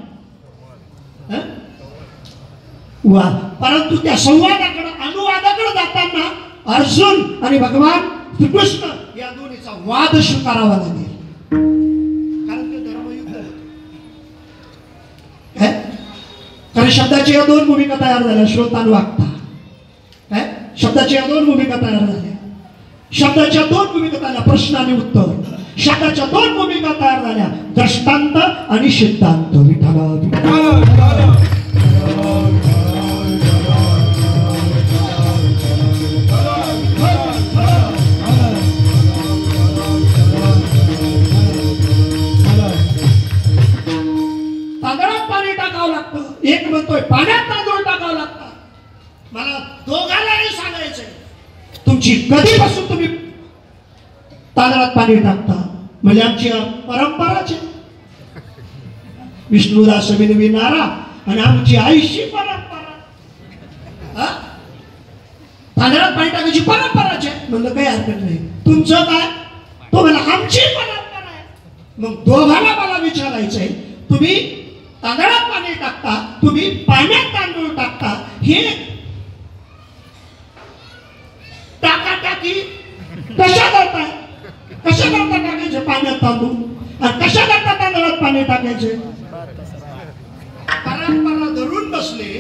वाद. परंतु त्या संवादाकडे, अनुवादाकडे जाताना अर्जुन आणि भगवान श्रीकृष्ण या दोन्हीचा वाद स्वीकारावा लागेल. कारण ते धर्मयुद्ध आहे. कारण शब्दाच्या या दोन भूमिका तयार झाल्या, श्रोतान वागता. काय? शब्दाच्या या दोन भूमिका तयार झाल्या. शब्दाच्या दोन भूमिका झाल्या, प्रश्न आणि उत्तर. शब्दाच्या दोन भूमिका तयार झाल्या, दृष्टांत आणि सिद्धांत. विठाला तांदळात पाणी टाकावं लागतं, एक म्हणतोय पाण्यात तांदूळ टाकावं लागतं. मला दोघांनाही सांगायचंय, तुमची कधीपासून तुम्ही तांदळात पाणी टाकता? म्हणजे आमची परंपराच आहे. विष्णुदास विनविणारा आणि आमची आईशी परंपरा. तांदळात पाणी टाकायची परंपराच आहे म्हणलं काही हरकत नाही. तुमचं काय? तो मला आमची परंपरा आहे. मग दोघांना मला विचारायचंय, तुम्ही तांदळात पाणी टाकता, तुम्ही पाण्यात तांदूळ टाकता, हे टाकाटाकी कशा करताय? कशा करता टाकायचे पाण्यात तांदूळ आणि कशा करता तांदळात पाणी टाकायचे? परंपरा धरून बसले,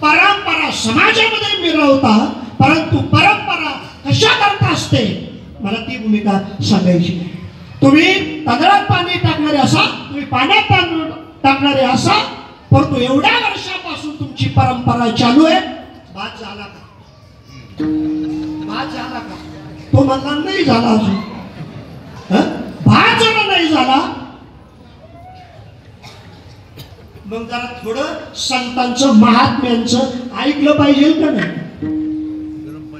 परंपरा समाजामध्ये मिरवता, परंतु परंपरा कशा करता असते मला ती भूमिका सांगायची. तुम्ही तांदळात पाणी टाकणारे असा, तुम्ही पाण्यात तांदूळ टाकणारे असा, परंतु एवढ्या वर्षापासून तुमची परंपरा चालू आहे. बाद झाला का? बाद झाला का? तो म्हणला नाही झाला अजून. बाद झाला नाही झाला. मग जरा थोडं संतांचं महात्म्यांचं ऐकलं पाहिजे का नाही?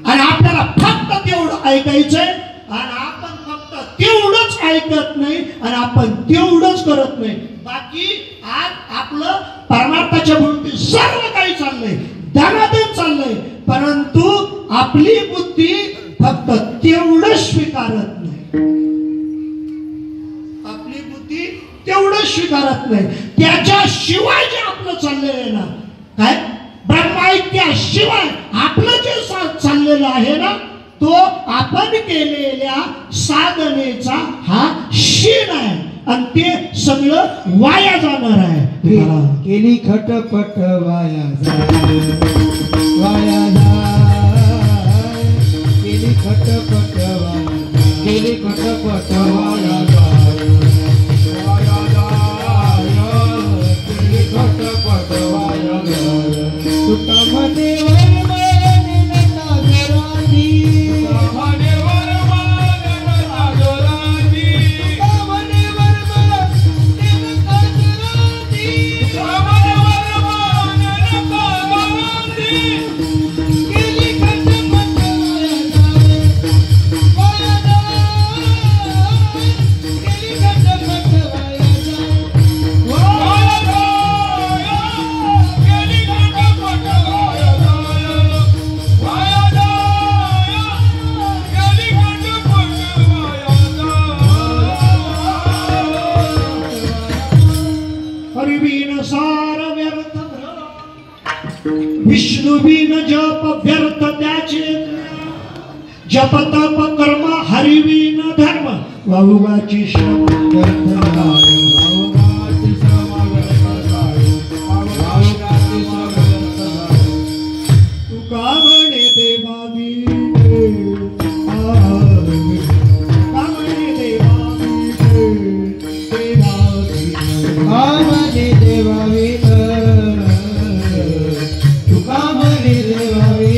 आणि आपल्याला फक्त तेवढं ऐकायचंय आणि आपण फक्त तेवढंच ऐकत नाही आणि आपण तेवढंच करत नाही. बाकी आज आपलं परमार्थाच्या भोवती सर्व काही चाललंय, धनाधन चाललंय, परंतु आपली बुद्धी फक्त तेवढं स्वीकारत नाही. आपली बुद्धी तेवढं स्वीकारत नाही. त्याच्याशिवाय जे आपलं चाललेलं ना, काय ब्रह्माइक्याशिवाय आपलं जे चाललेलं आहे ना, तो आपण केलेल्या साधनेचा हा शीण आहे आणि ते सगळं वाया जाणार आहे. केली खटपट वाया जाय, वाया जाय, केली खटपट वाया, केली खटपट वाया जाय, वाया जाय, केली खटपट वाया जाय. तुका म्हणे विष्णु बिन जप व्यर्थ त्याचे, जप तप कर्म हरि बिन धर्म, वाहुगाची श्रम व्यर्थ जाय, वाहुगाची श्रम व्यर्थ जाय, वाहुगाची श्रम व्यर्थ जाय. तुका म्हणे देवावी, तुका म्हणे देवावी, देवावी, तुका म्हणे देवावी,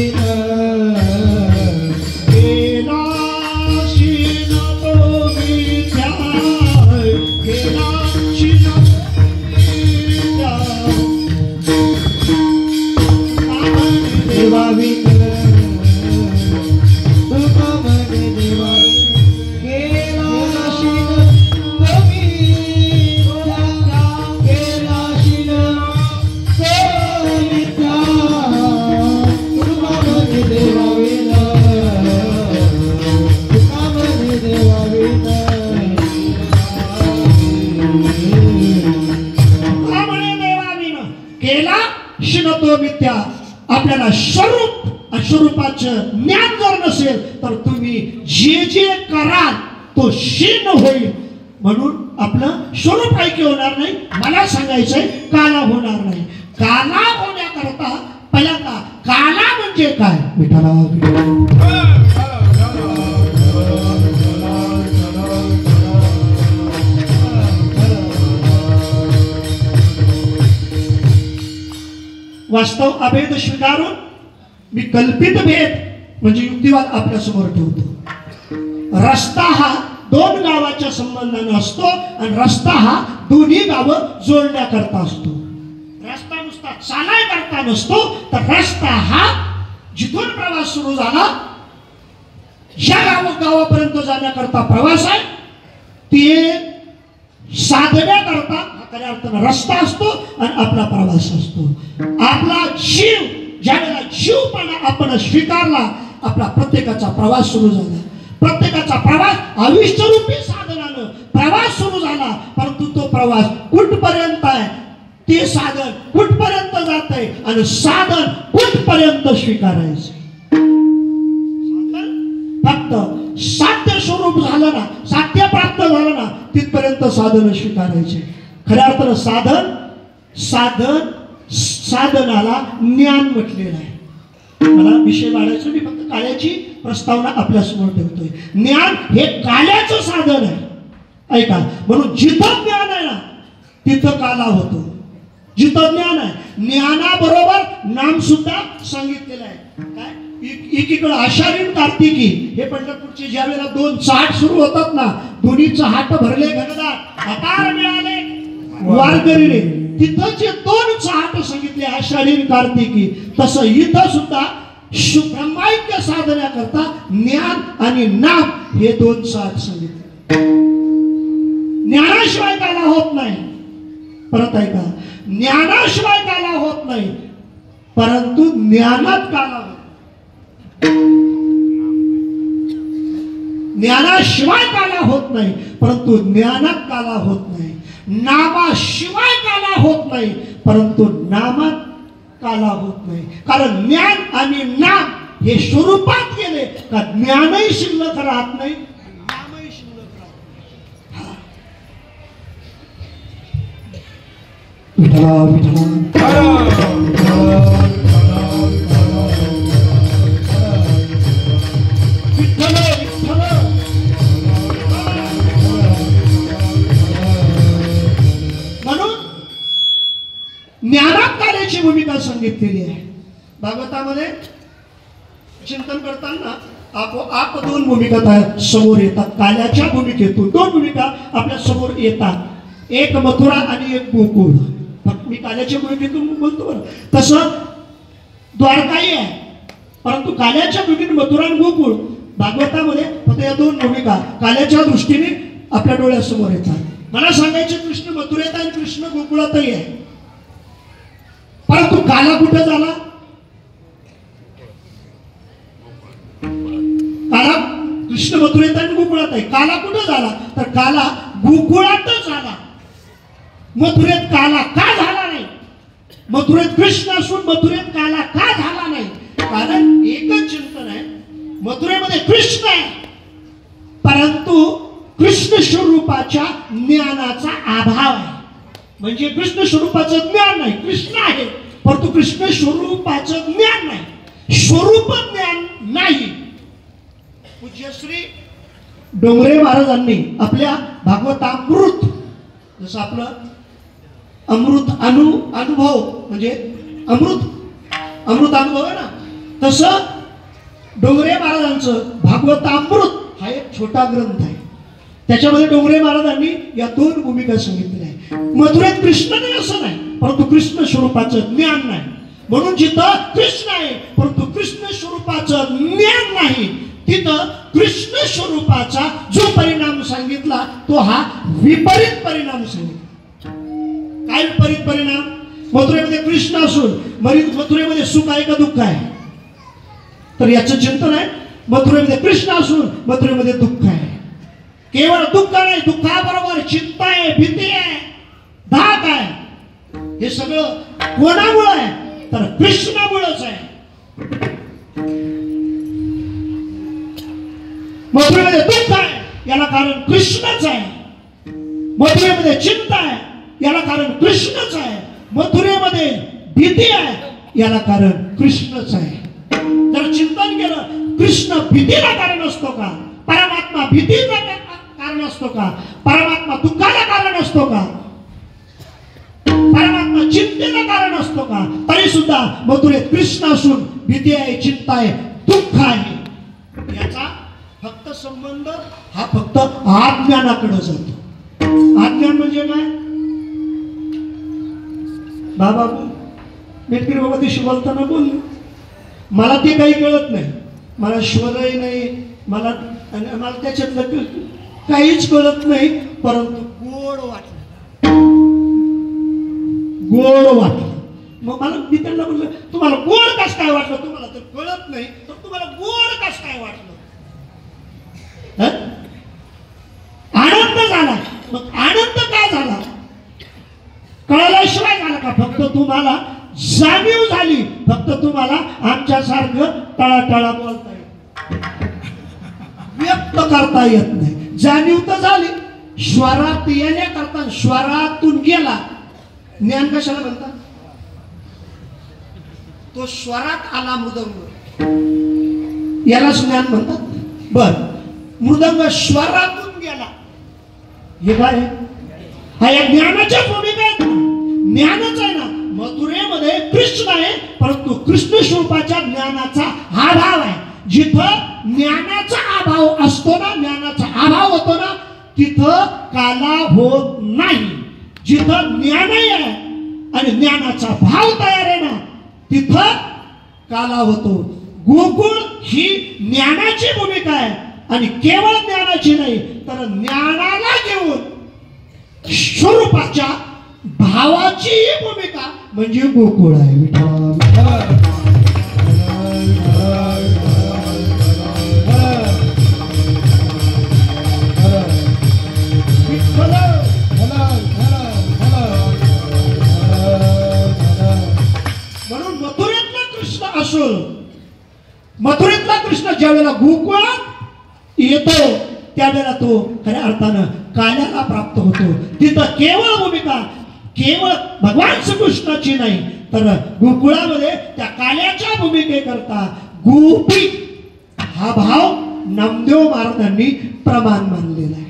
आपल्याला स्वरूप स्वरूपाचं ज्ञान जर नसेल तर तुम्ही जे जे कराल तो शीन होईल. म्हणून आपलं स्वरूप ऐक्य होणार नाही. मला सांगायचंय काला होणार नाही. काला होण्याकरता पहिल्यांदा काला म्हणजे काय? विठ्ठला वास्तव अभेद स्वीकारून मी कल्पित भेद म्हणजे युक्तिवाद आपल्या समोर ठेवतो. रस्ता हा दोन गावाच्या संबंधाने असतो आणि रस्ता हा दोन्ही गावं जोडण्याकरता असतो. रस्ता नुसता चालाय करता नसतो, तर रस्ता हा जिथून प्रवास सुरू झाला ज्या गावापर्यंत जाण्याकरता प्रवास आहे ते साधण्याकरता खऱ्या अर्थानं रस्ता असतो आणि आपला प्रवास असतो. आपला जीव ज्यावेळेला जीवपणा आपण स्वीकारला, आपला प्रत्येकाचा प्रवास सुरू झाला. प्रत्येकाचा प्रवास आयुष्यरूपी साधनानं प्रवास सुरू झाला. परंतु तो प्रवास कुठपर्यंत आहे, ते साधन कुठपर्यंत जात आहे आणि साधन कुठपर्यंत स्वीकारायचं. फक्त साध्य स्वरूप झालं ना, साध्य प्राप्त झालं ना, तिथपर्यंत साधन स्वीकारायचे. खऱ्या अर्थानं साधनाला ज्ञान म्हटलेलं आहे. मला विषय वाढायचं, मी फक्त काल्याची प्रस्तावना आपल्या समोर ठेवतोय. ज्ञान हे काल्याचं साधन आहे. ऐका, म्हणून जिथं ज्ञान आहे ना तिथं काला होतो. जिथं ज्ञान आहे, ज्ञानाबरोबर नाम सुद्धा सांगितलेलं आहे. काय एकीकडे आषाढी कार्तिकी हे पंढरपूरचे ज्या वेळेला 2 चाट सुरू होतात ना, दोन्ही चाट भरले घनदाट अपार मिळाले वारकरीने, तिथं जे 2 चाट सांगितले आषाढी कार्तिकी, तसं इथं सुद्धा ब्रह्माईक्य साधण्याकरता ज्ञान आणि नाम हे 2 चाट सांगितले. ज्ञानाशिवाय काला होत नाही. परत ऐका, ज्ञानाशिवाय काला होत नाही, परंतु ज्ञानात काला होत. ज्ञानाशिवाय काला होत नाही, परंतु ज्ञानात काला होत नाही. नामाशिवाय काला होत नाही, परंतु नामात काला होत नाही. कारण ज्ञान आणि नाम हे स्वरूपात गेले का ज्ञानही शिल्लक राहत नाही, नामही शिल्लक राहत नाही. विठला विठला ज्ञानात काल्याची भूमिका सांगितलेली आहे. भागवतामध्ये चिंतन करताना आपोआप 2 भूमिका समोर येतात. काल्याच्या भूमिकेतून 2 भूमिका आपल्या समोर येतात, एक मथुरा आणि एक गोकुळ. मी काल्याच्या भूमिकेतून बोलतो बरं, तसं द्वारकाही आहे, परंतु काल्याच्या भूमिकेत मथुरा आणि गोकुळ भागवतामध्ये फक्त या 2 भूमिका काल्याच्या दृष्टीने आपल्या डोळ्यासमोर येतात. मला सांगायचे कृष्ण मथुरेत आणि कृष्ण गोकुळातही आहे, परंतु काला कुठे झाला? काला कृष्ण मथुरेत आणि गोकुळात आहे. काला कुठे झाला? तर काला गोकुळातच झाला. मथुरेत काला का झाला नाही? मथुरेत कृष्ण असून मथुरेत काला का झाला नाही? कारण एकच चिंतन आहे, मथुरेमध्ये कृष्ण आहे, परंतु कृष्ण स्वरूपाच्या ज्ञानाचा अभाव आहे. म्हणजे कृष्ण स्वरूपाचं ज्ञान नाही, कृष्ण आहे परंतु कृष्ण स्वरूपाचं ज्ञान नाही, स्वरूप ज्ञान नाही. पूज्य श्री डोंगरे महाराजांनी आपल्या भागवतामृत, जसं आपलं अमृत अनुभव म्हणजे अमृत अनुभव आहे ना, तसं डोंगरे महाराजांचं भागवतामृत हा एक छोटा ग्रंथ आहे. त्याच्यामध्ये डोंगरे महाराजांनी या 2 भूमिका सांगितलेल्या आहेत. मथुरेत कृष्ण नाही असं नाही, परंतु कृष्ण स्वरूपाचं ज्ञान नाही. म्हणून जिथं कृष्ण आहे परंतु कृष्ण स्वरूपाचं ज्ञान नाही, तिथं कृष्ण स्वरूपाचा जो परिणाम सांगितला तो हा विपरीत परिणाम सांगितला. काय विपरीत परिणाम? मथुरेमध्ये कृष्ण असून मथुरेमध्ये सुख आहे का दुःख आहे? तर याचं चिंतन आहे. मथुरेमध्ये कृष्ण असून मथुरेमध्ये दुःख आहे. केवळ दुःख नाही, दुःखाबरोबर चिंता आहे, भीती आहे, धाक आहे. हे सगळं कोणामुळे आहे? तर कृष्णामुळेच आहे. मथुरेमध्ये दुःख आहे याला कारण कृष्णच आहे. मथुरेमध्ये चिंता आहे याला कारण कृष्णच आहे. मथुरेमध्ये भीती आहे याला कारण कृष्णच आहे. जर चिंतन केलं, कृष्ण भीतीला कारण असतो का? परमात्मा भीतीला कारण असतो का? परमात्मा दुःखाला कारण असतो का? परमात्मा चिंतेला कारण असतो का? तरी सुद्धा मथुरेत कृष्ण असून भीती आहे, चिंता आहे, दुःख आहे. याचा फक्त संबंध हा फक्त अज्ञानाकडे जातो. अज्ञान म्हणजे काय? बाबा मेटकरी बाबा दिवशी बोलताना बोलले, मला ते काही कळत नाही, मला स्वरही नाही, मला त्याच्यातलं काहीच कळत नाही, परंतु गोड वाटलं. गोड वाटलं. मग मी त्यांना म्हणलं, तुम्हाला गोड कस काय वाटलं? तुम्हाला तर कळत नाही, तर तुम्हाला गोड कस काय वाटलं? आनंद झाला. मग आनंद का झाला? कळल्याशिवाय झाला का? फक्त तुम्हाला जाणीव झाली, फक्त तुम्हाला आमच्यासारखं तळातळा बोलता येत, व्यक्त करता येत नाही. जाणीव तर झाली, स्वरात येण्याकरता स्वरातून गेला. ज्ञान कशाला म्हणतात? तो स्वरात आला मृदंग, यालाच ज्ञान म्हणतात. बर, मृदंग स्वरातून गेला, हे काय? हा या ज्ञानाच्या भूमिका आहेत. ज्ञानच आहे ना. मथुरेमध्ये कृष्ण आहे, परंतु कृष्ण स्वरूपाच्या ज्ञानाचा हा भाव आहे. जिथं ज्ञानाचा अभाव असतो ना, ज्ञानाचा अभाव होतो ना, तिथं काला होत नाही. जिथं ज्ञानही आहे आणि ज्ञानाचा भाव तयार आहे ना, तिथं काला होतो. गोकुळ ही ज्ञानाची भूमिका आहे आणि केवळ ज्ञानाची नाही, तर ज्ञानाला घेऊन स्वरूपाच्या भावाची भूमिका म्हणजे गोकुळ आहे. म्हणून मथुरेतला कृष्ण असो, मथुरेतला कृष्ण ज्या वेळेला गोकुळात येतो त्यावेळेला तो खऱ्या अर्थानं काल्याला प्राप्त होतो. तिथं केवळ भूमिका केवळ भगवान श्रीकृष्णाची नाही, तर गोकुळामध्ये त्या काल्याच्या भूमिकेकरता गोपी हा भाव नामदेव महाराजांनी प्रमाण मानलेला आहे.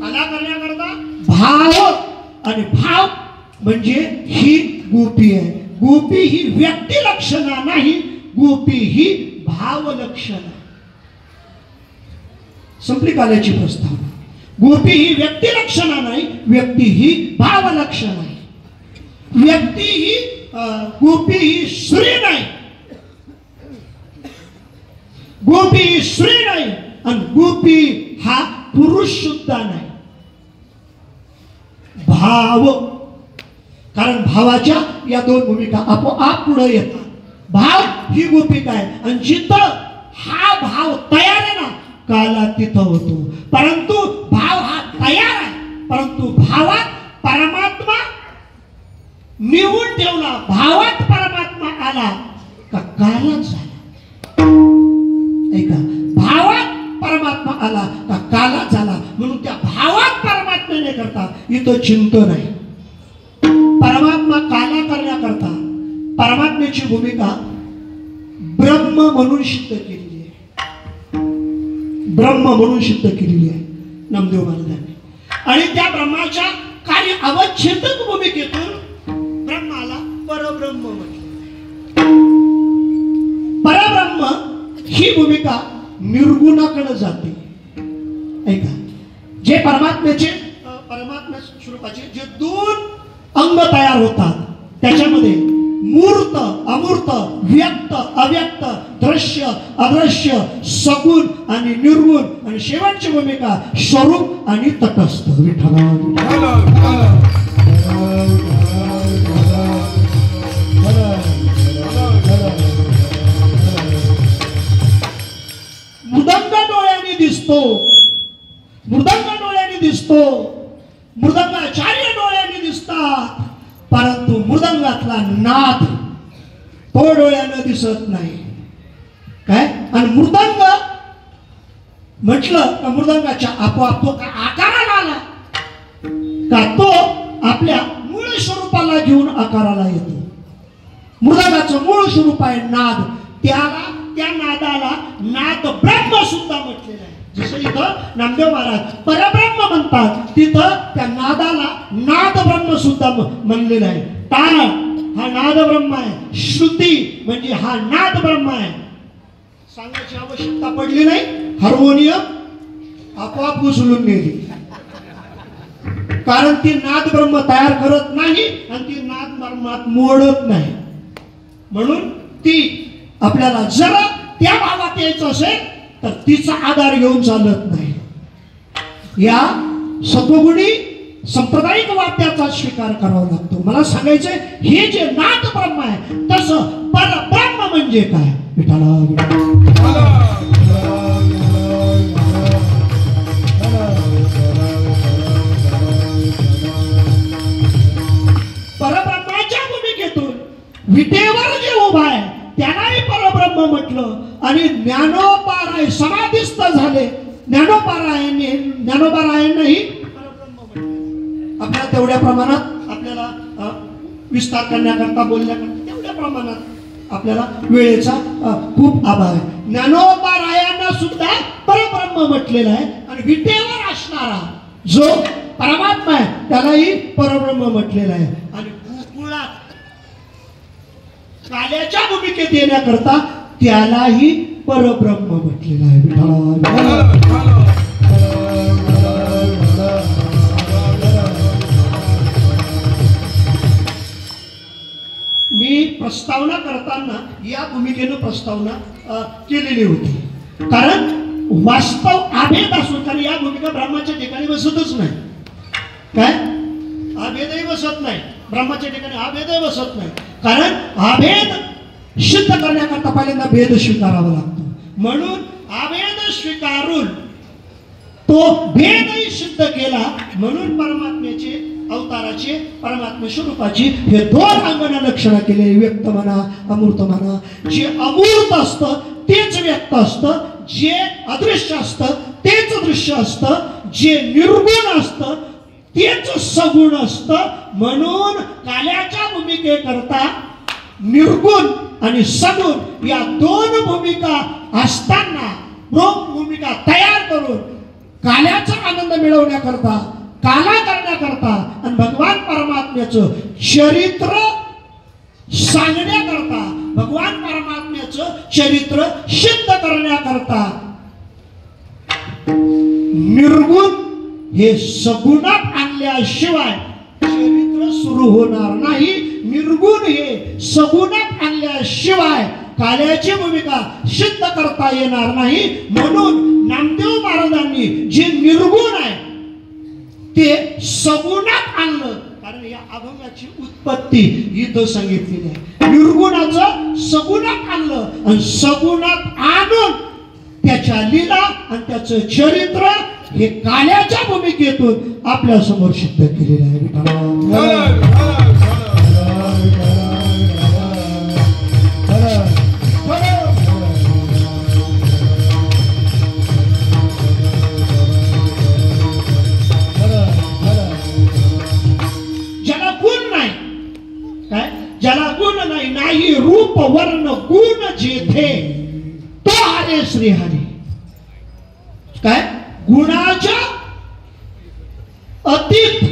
काला करण्याकरता भाव, आणि भाव म्हणजे ही गोपी आहे. गोपी ही व्यक्ती लक्षणा नाही, गोपी ही भाव लक्षणा. संपली काल्याची प्रस्तावना. गोपी ही व्यक्ती लक्षणा नाही, व्यक्ती ही भाव लक्षण आहे. व्यक्ती ही गोपी ही स्त्री नाही, गोपी ही स्त्री नाही, आणि गोपी हा पुरुष सुद्धा नाही. भाव, कारण भावाच्या या दोन भूमिका आपोआप पुढे येतात. भाव ही भूमिका आहे, आणि जिथं हा भाव तयार आहे ना, काला तिथं होतो. परंतु भाव हा तयार आहे, परंतु भावात परमात्मा निवून ठेवला. भावात परमात्मा आला का कालाच झाला. ऐका, भावात परमात्मा आला का कालाच झाला. म्हणून त्या भावात परमात्म्याने करता इथं चिंतन आहे. परमात्मा काला करण्याकरता परमात्म्याची भूमिका ब्रह्म म्हणून सिद्ध केलेली आहे. ब्रह्म म्हणून सिद्ध केलेली आहे नामदेव महाराजांनी. आणि त्या ब्रह्माच्या कार्य अवच्छेदक भूमिकेतून ब्रह्माला परब्रह्म म्हटलं. परब्रह्म ही भूमिका निर्गुणाकडे जाते. ऐका, जे परमात्म्याचे परमात्म्या स्वरूपाचे जे दोन अंग तयार होतात, त्याच्यामध्ये मूर्त अमूर्त, व्यक्त अव्यक्त, दृश्य अदृश्य, सगुण आणि निर्गुण, आणि शेवटची भूमिका स्वरूप आणि तटस्थ. मृदंग डोळ्याने दिसतो, मृदंग डोळ्याने दिसतो, मृदंगाचार्य डोळ्याने दिसतात, परंतु मृदंगातला नाद तो डोळ्यानं दिसत नाही. काय? आणि मृदंग म्हटलं का मृदंगाच्या आपोआप तो का आकाराला आला का तो आपल्या मूळ स्वरूपाला घेऊन आकाराला येतो. मृदंगाचं मूळ स्वरूप आहे नाद. त्याला, त्या नादाला नाद ब्रह्म सुद्धा म्हटलेलं आहे. जसं इथं नामदेव महाराज परब्रह्म म्हणतात, तिथं त्या नादाला नाद ब्रह्म सुद्धा म्हणलेलं आहे. ताल हा नाद ब्रह्म आहे, श्रुती म्हणजे हा नाद ब्रह्म आहे. सांगायची आवश्यकता पडली नाही. हार्मोनियम आपोआप उचलून नेली, कारण ती नाद ब्रह्म तयार करत नाही आणि ती नाद ब्रह्मात मोडत नाही. म्हणून ती आपल्याला जरा त्या भावात यायचं असेल तर तिचा आधार घेऊन चालत नाही. या सत्वगुणी सांप्रदायिक वाद्याचा स्वीकार करावा लागतो. मला सांगायचंय हे जे नाद ब्रह्म आहे तसं परब्रह्म म्हणजे काय. परब्रह्माच्या भूमिकेतून विटेवर जे उभा आहे त्यालाही परब्रह्म म्हटलं. आणि ज्ञानोबाराय समाधिस्थ झाले, ज्ञानोबारायांनीही परब्रह्म म्हटलं. आपल्याला तेवढ्या प्रमाणात आपल्याला विस्तार करण्याकरता बोलण्याकरता तेवढ्या प्रमाणात आपल्याला वेळेचा खूप अभाव आहे. ज्ञानोबारायांना सुद्धा परब्रह्म म्हटलेलं आहे. आणि विटेवर असणारा जो परमात्मा आहे त्यालाही परब्रह्म म्हटलेलं आहे. आणि गोकुळात काल्याच्या भूमिकेत येण्याकरता त्यालाही परब्रह्म म्हटलेलं आहे. मी प्रस्तावना करताना या भूमिकेनं प्रस्तावना केलेली होती. कारण वास्तव आभेद असून, कारण या भूमिका ब्रह्माच्या ठिकाणी बसतच नाही. काय आभेदही बसत नाही, ब्रह्माच्या ठिकाणी आभेदही बसत नाही. कारण आभेद सिद्ध करण्याकरता पहिल्यांदा भेद स्वीकारावा लागतो. म्हणून आभेद स्वीकारून तो भेदही सिद्ध केला. म्हणून परमात्म्याचे अवताराचे परमात्मा स्वरूपाची हे दोन अंगना लक्षणं केले. व्यक्त म्हणा, अमूर्त म्हणा. जे अमूर्त असतं तेच व्यक्त असतं, जे अदृश्य असतं तेच दृश्य असतं, जे निर्गुण असतं तेच सगुण असतं. म्हणून काल्याच्या भूमिकेकरता निर्गुण आणि सगुण या दोन भूमिका असताना भूमिका तयार करून काल्याचा आनंद मिळवण्याकरता, काला करण्याकरता आणि भगवान परमात्म्याचं चरित्र सांगण्याकरता, भगवान परमात्म्याचं चरित्र सिद्ध करण्याकरता निर्गुण हे सगुणात आणल्याशिवाय चरित्र सुरू होणार नाही. निर्गुण हे सगुणात आणल्याशिवाय काल्याची भूमिका सिद्ध करता येणार नाही. म्हणून नामदेव महाराजांनी जे निर्गुण आहे ते सगुणात आणलं. कारण या अभंगाची उत्पत्ती इथं सांगितलेली आहे. निर्गुणाचं सगुणात आणलं आणि सगुणात आणून त्याच्या लीला आणि त्याचं चरित्र हे काल्याच्या भूमिकेतून आपल्या समोर सिद्ध केलेलं आहे. ज्याला गुण नाही, काय ज्याला गुण नाही, नाही रूप वर्ण गुण जेथे तो हरे श्रीहरी. काय गुणाच्या अतीत,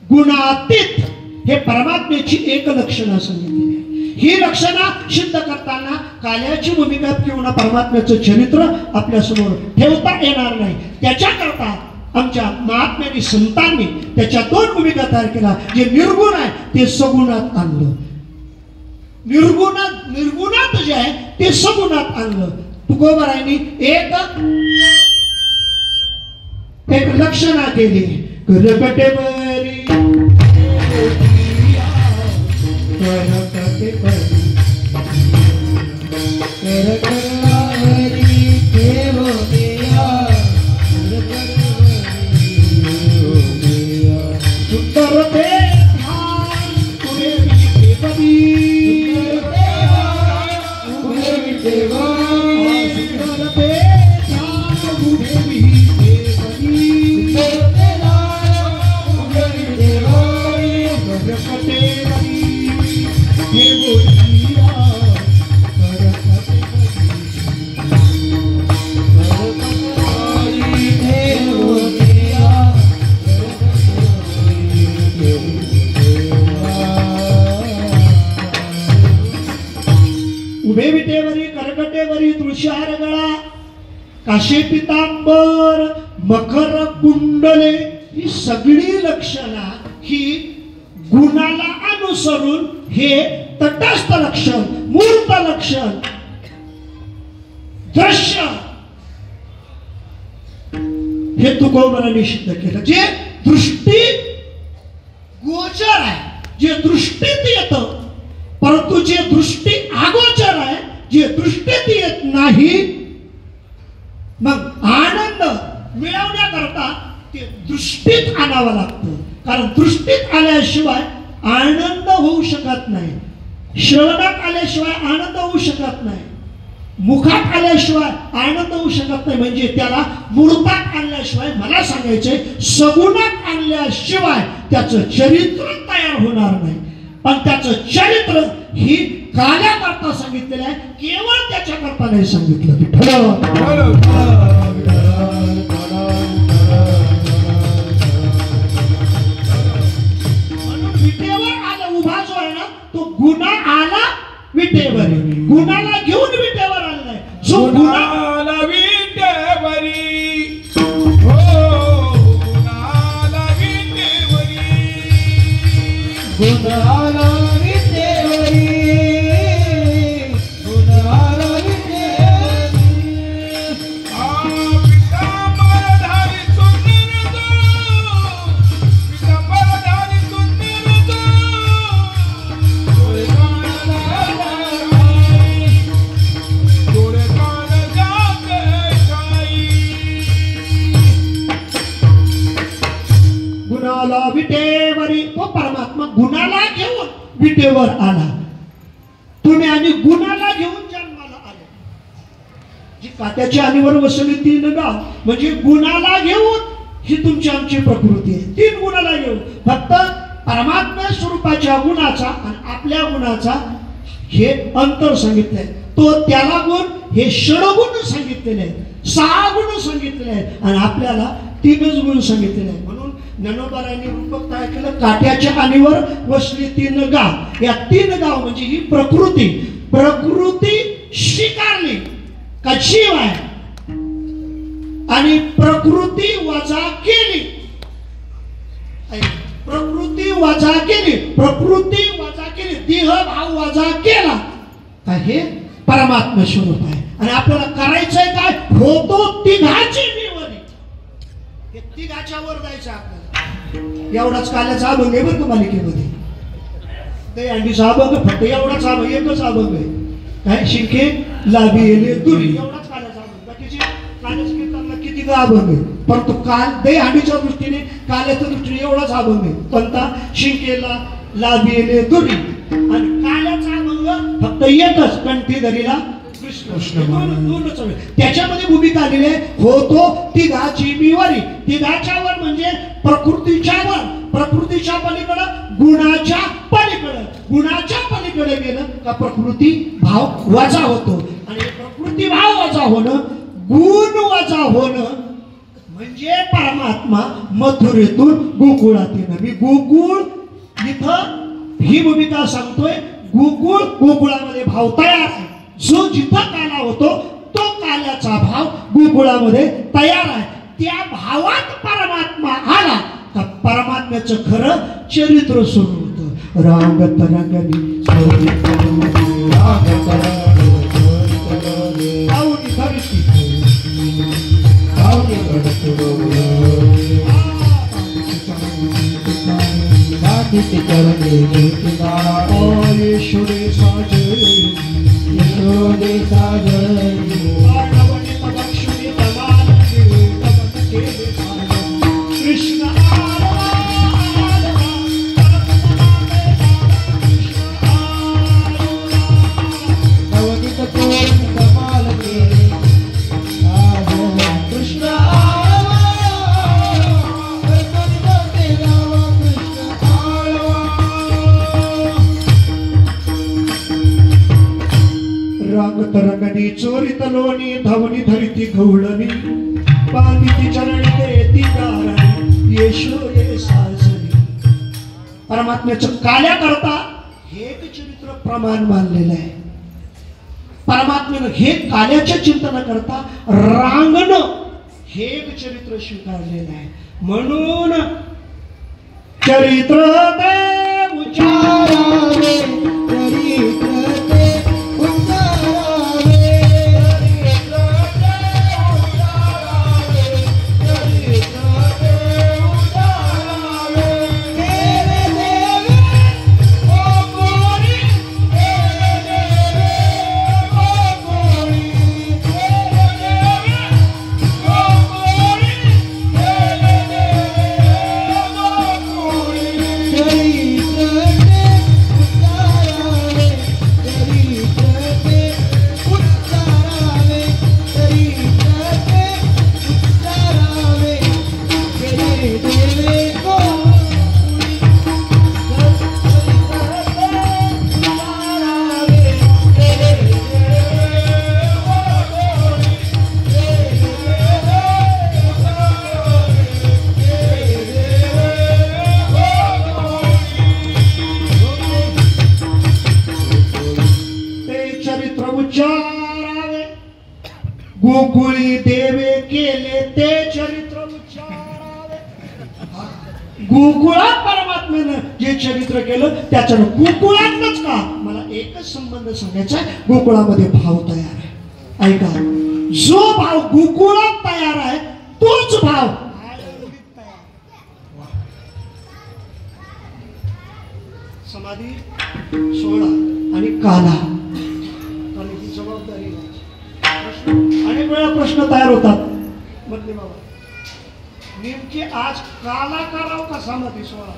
गुणातीत हे परमात्म्याची एक लक्षणं सांगितलेली आहे. ही लक्षणं सिद्ध करताना काल्याची भूमिका किंवा परमात्म्याचं चरित्र आपल्या समोर ठेवता येणार नाही. त्याच्याकरता आमच्या महात्म्यांनी संतांनी त्याच्या दोन भूमिका तयार केला. जे निर्गुण आहे ते सगुणात आणलं, निर्गुणात जे आहे ते सगुणात आणलं. तुकोबारायांनी एक लक्षणा केली. करकटेवरी सुंदर ते उभे विटेवरी करकटेवरी तुळशीहार गळा, काशे पितांबर मकर कुंडले, ही सगळी लक्षणा ही गुणाला अनुसरून हे तटस्थ लक्षण, मूर्त लक्षण, दृश्य हे तुकोबारांनी सिद्ध केलं. जे दृष्टी अगदी गोचर आहे, जे दृष्टीत येतं, परंतु जे दृष्टी अगोचर आहे, जे दृष्टीत येत नाही, मग आनंद मिळवण्याकरता ते दृष्टीत आणावं लागतं. कारण दृष्टीत आल्याशिवाय आनंद होऊ शकत नाही, श्रवणात आल्याशिवाय आनंद होऊ शकत नाही, मुखात आल्याशिवाय आनंद होऊ शकत नाही. म्हणजे त्याला मूर्तात आणल्याशिवाय, मला सांगायचंय सगुणात आणल्याशिवाय त्याचं चरित्र तयार होणार नाही. पण त्याचं चरित्र ही काल्याकरता सांगितलेलं आहे, केवळ त्याच्याकरता नाही सांगितलं. म्हणून विटेवर आला उभा जो आहे ना, तो गुन्हा आला विटेवर, गुणाला घेऊन विटेवर आला नाही. जो गुन्हा विटेवरी, गुणाला विटेवरी, गुणाला विटेवरी, पितांबरधारी सुंदर तो, पितांबरधारी सुंदर तो, डोळे कान जाते गुणाला विटेवरी, तो परमात्मा गुणाला घेऊन विटेवर आला. तुम्ही आणि गुणाला घेऊन जन्माला आले. जी काट्याच्या आणीवर वसली 3 गाव म्हणजे गुणाला घेऊन ही तुमची आमची प्रकृती आहे. 3 गुणाला घेऊन, फक्त परमात्मा स्वरूपाच्या गुणाचा आणि आपल्या गुणाचा हे अंतर सांगितलंय. तो त्याला गुण, हे षडगुण सांगितलेले आहेत, 6 गुण सांगितलेले आहेत आणि आपल्याला 3च गुण सांगितलेले आहेत. म्हणून ज्ञानोबारायांनी रूपक काय केलं, काट्याच्या आणीवर वसली 3 गाव. या 3 गाव म्हणजे ही प्रकृती, प्रकृती स्वीकारली का जीव आहे आणि प्रकृती वजा केली, प्रकृती वजा केली, प्रकृती वजा केली, देह भाव वजा केला का हे परमात्मा स्वरूप आहे. आणि आपल्याला करायचंय काय, होतो तिघाची निवडी, हे तिघाच्या वर जायचं आपल्याला. एवढाच काल्याचा अभंग आहे बरं का मालिकेमध्ये, ते अंडीचा अभंग फक्त एवढाच अभंग, एकच अभंग आहे. काय शिंके लाभिले दुरी, एवढाच काल्याचा अभंग. बाकीचे काल्याच्या कीर्तनाला किती का अभंग आहे, परंतु काल दे अंडीच्या दृष्टीने, काल्याच्या दृष्टीने एवढाच अभंग आहे. कोणता, शिंकेला लाभिले दुरी. आणि काल्याचा अभंग फक्त एकच, कंठी धरीला कृष्ण. त्याच्यामध्ये भूमिका आलेली आहे, होतो तिघाची मिवारी. तिघाच्या वर म्हणजे प्रकृतीच्या वर, प्रकृतीच्या पलीकडं, गुणाच्या पलीकडं. गुणाच्या पलीकडे गेलं का प्रकृती भाव वजा होतो. आणि प्रकृती भाव वजा होणं, गुण वजा होणं म्हणजे परमात्मा मथुरेतून गोकुळात येणं. मी गोकुळ इथं ही भूमिका सांगतोय. गोकुळ, गोकुळामध्ये भाव तयार आहे. जो जिथं काला होतो तो काल्याचा भाव गोकुळामध्ये तयार आहे. त्या भावात परमात्मा आला का परमात्म्याचं खरं चरित्र सुरू होतं. रांग तरंगणी ईश्वरे साजे, ईश्वरे साजे, कृष्ण तरंगणी चोरित लोणी, धावणी धरिती गवळणी, पानिती चरणी देती गारणी, येशोरे साजनी. परमात्म्याचं काल्या करता हे एक चरित्र प्रमाण मानलेलं आहे. परमात्म्यानं हे काल्याच्या चिंतन करता रांगणं हे एक चरित्र स्वीकारलेलं आहे. म्हणून चरित्र ते उच्चारावे, चरित्र गोकुळी देवे केले ते चरित्र उच्चारावे. गोकुळात परमात्म्यानं जे चरित्र केलं त्याच्यानं गोकुळातच का. मला एकच संबंध सांगायचा, गोकुळामध्ये भाव तयार आहे. ऐका, जो भाव गोकुळात तयार आहे तोच भाव आळंदीत तयार. समाधी सोहळा आणि काला, कारण ही जबाबदारी अनेक वेळा प्रश्न तयार होतात. म्हटले बाबा नेमके आज काला कराव का समाधी सोहळा.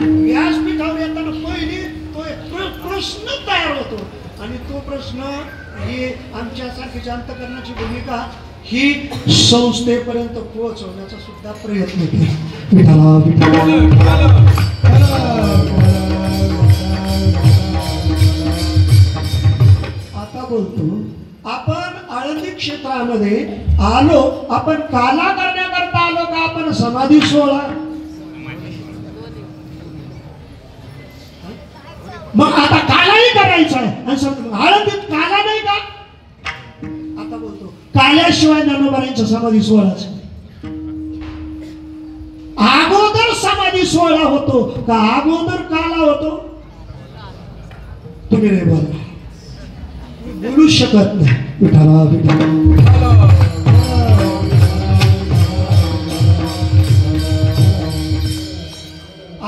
व्यासपीठावर येताना पहिली तो एक प्रश्न तयार होतो आणि तो प्रश्न ही आमच्यासारखी अंतःकरणाची भूमिका ही संस्थेपर्यंत पोहोचवण्याचा सुद्धा प्रयत्न केला. विठाला विठाला. आता बोलतो आपण आळंदी क्षेत्रामध्ये आलो, आपण काला करण्याकरता आलो का आपण समाधी सोहळा. मग आता कालाही करायचा आहे आणि आळंदीत काला नाही का. आता बोलतो काल्याशिवाय ज्ञानोबांचा समाधी सोहळाच. अगोदर समाधी सोहळा होतो का अगोदर काला होतो. तुम्ही नाही बोला, बोलू शकत नाही. विठाला विठाला.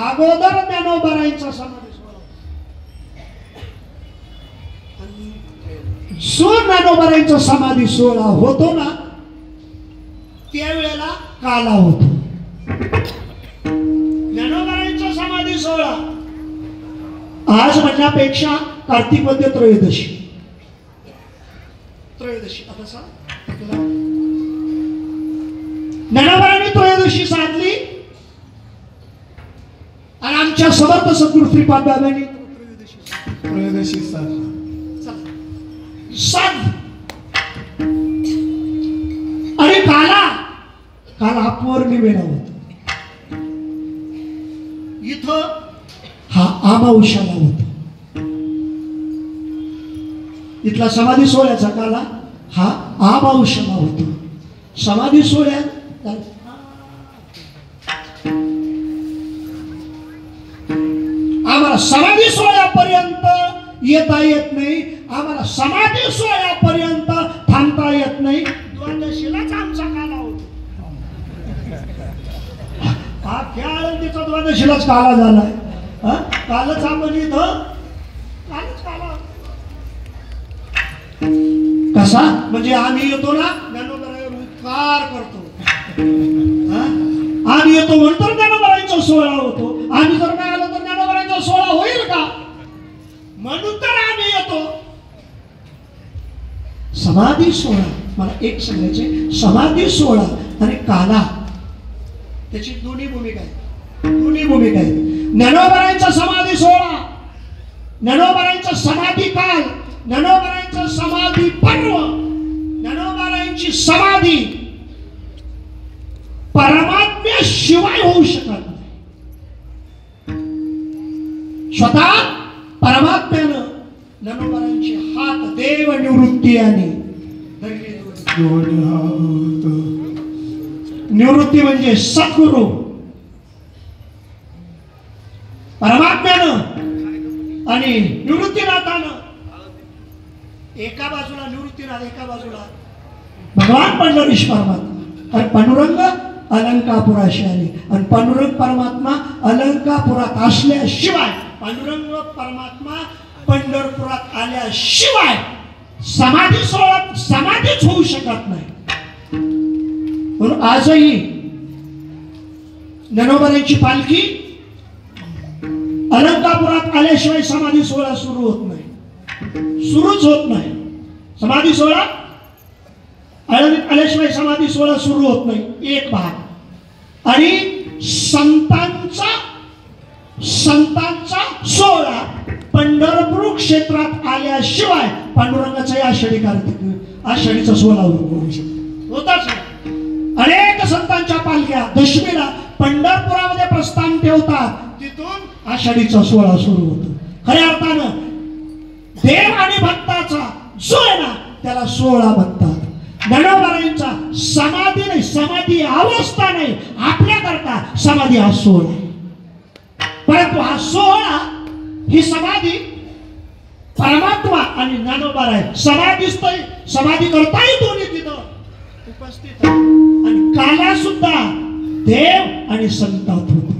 अगोदर ज्ञानोबांचा समाधी सोहळा. जो ज्ञानोबांचा समाधी सोहळा होतो ना त्यावेळेला काला होतो. ज्ञानोबांचा समाधी सोहळा आज म्हणण्यापेक्षा कार्तिक मध्ये त्रयोदशी. आता ज्ञानोबांनी त्रयोदशी साधली आणि आमच्या समर्थ सद्गुरू श्रीपाद बाबांनी त्रयोदशी साध. आणि काला हा पौर्णिमेला होता. इथं हा अमावस्याला होता. इथला समाधी सोहळ्याचा काला हा अमावस्याला होतो. समाधी सोहळ्यात आम्हाला समाधी सोहळ्यापर्यंत येता येत नाही, आम्हाला समाधी सोहळ्यापर्यंत थांबता येत नाही. द्वादशीलाच आमचा काला होतो. हा आळंदीचा द्वादशीलाच काला झालाय. कालच आपण इथं कालच काला कसा म्हणजे आम्ही येतो ना ज्ञानोबांवर उपकार करतो. आम्ही येतो म्हणतो ज्ञानोबांचा सोहळा होतो. आम्ही जर नाही आलो तर ज्ञानोबांचा सोहळा होईल का. म्हणून तर आम्ही येतो. समाधी सोहळा मला एक सांगायचे, समाधी सोहळा आणि काला त्याची दोन्ही भूमिका आहेत. ज्ञानोबांचा समाधी सोहळा, ज्ञानोबांचा समाधी काल, ज्ञानोबांचा समाधी पर्व, ज्ञानोबांची समाधी परमात्म्याशिवाय होऊ शकत नाही. स्वतः परमात्म्यानं ज्ञानोबांचे हात देव निवृत्ती आणि निवृत्ती म्हणजे सद्गुरु परमात्म्यानं आणि निवृत्तीनाथानं. एका बाजूला निवृत्तीनाथ, एका बाजूला भगवान पंढरीश परमात्मा. आणि पांडुरंग अलंकापुराशी आले आणि पांडुरंग परमात्मा अलंकापुरात असल्याशिवाय, पांडुरंग परमात्मा पंढरपुरात आल्याशिवाय समाधी सोहळा समाधीच होऊ शकत नाही. म्हणून आजही ज्ञानोबांची पालखी अलंकापुरात आल्याशिवाय समाधी सोहळा सुरू होत नाही, सुरूच होत नाही. समाधी सोहळा आळंदीत आल्याशिवाय समाधी सोहळा सुरू होत नाही. एक भाग. आणि संतांचा सोहळा पंढरपूर क्षेत्रात आल्याशिवाय पांडुरंगाचा आषाढीचा सोहळा होताच नाही. अनेक संतांच्या पालख्या दशमीला पंढरपुरामध्ये प्रस्थान ठेवतात, तिथून आषाढीचा सोहळा सुरू होतो. खऱ्या अर्थानं देव आणि भक्ताचा जो आहे ना त्याला सोहळा म्हणतात. ज्ञानोबारायांचा समाधी नाही, समाधी अवस्था नाही, आपल्याकरता समाधी हा सोहळा आहे. परंतु हा सोहळा, ही समाधी परमात्मा आणि ज्ञानोबाराय समाधी करताही दोन्ही तिथं उपस्थित आहे. आणि काला सुद्धा देव आणि संतात होते.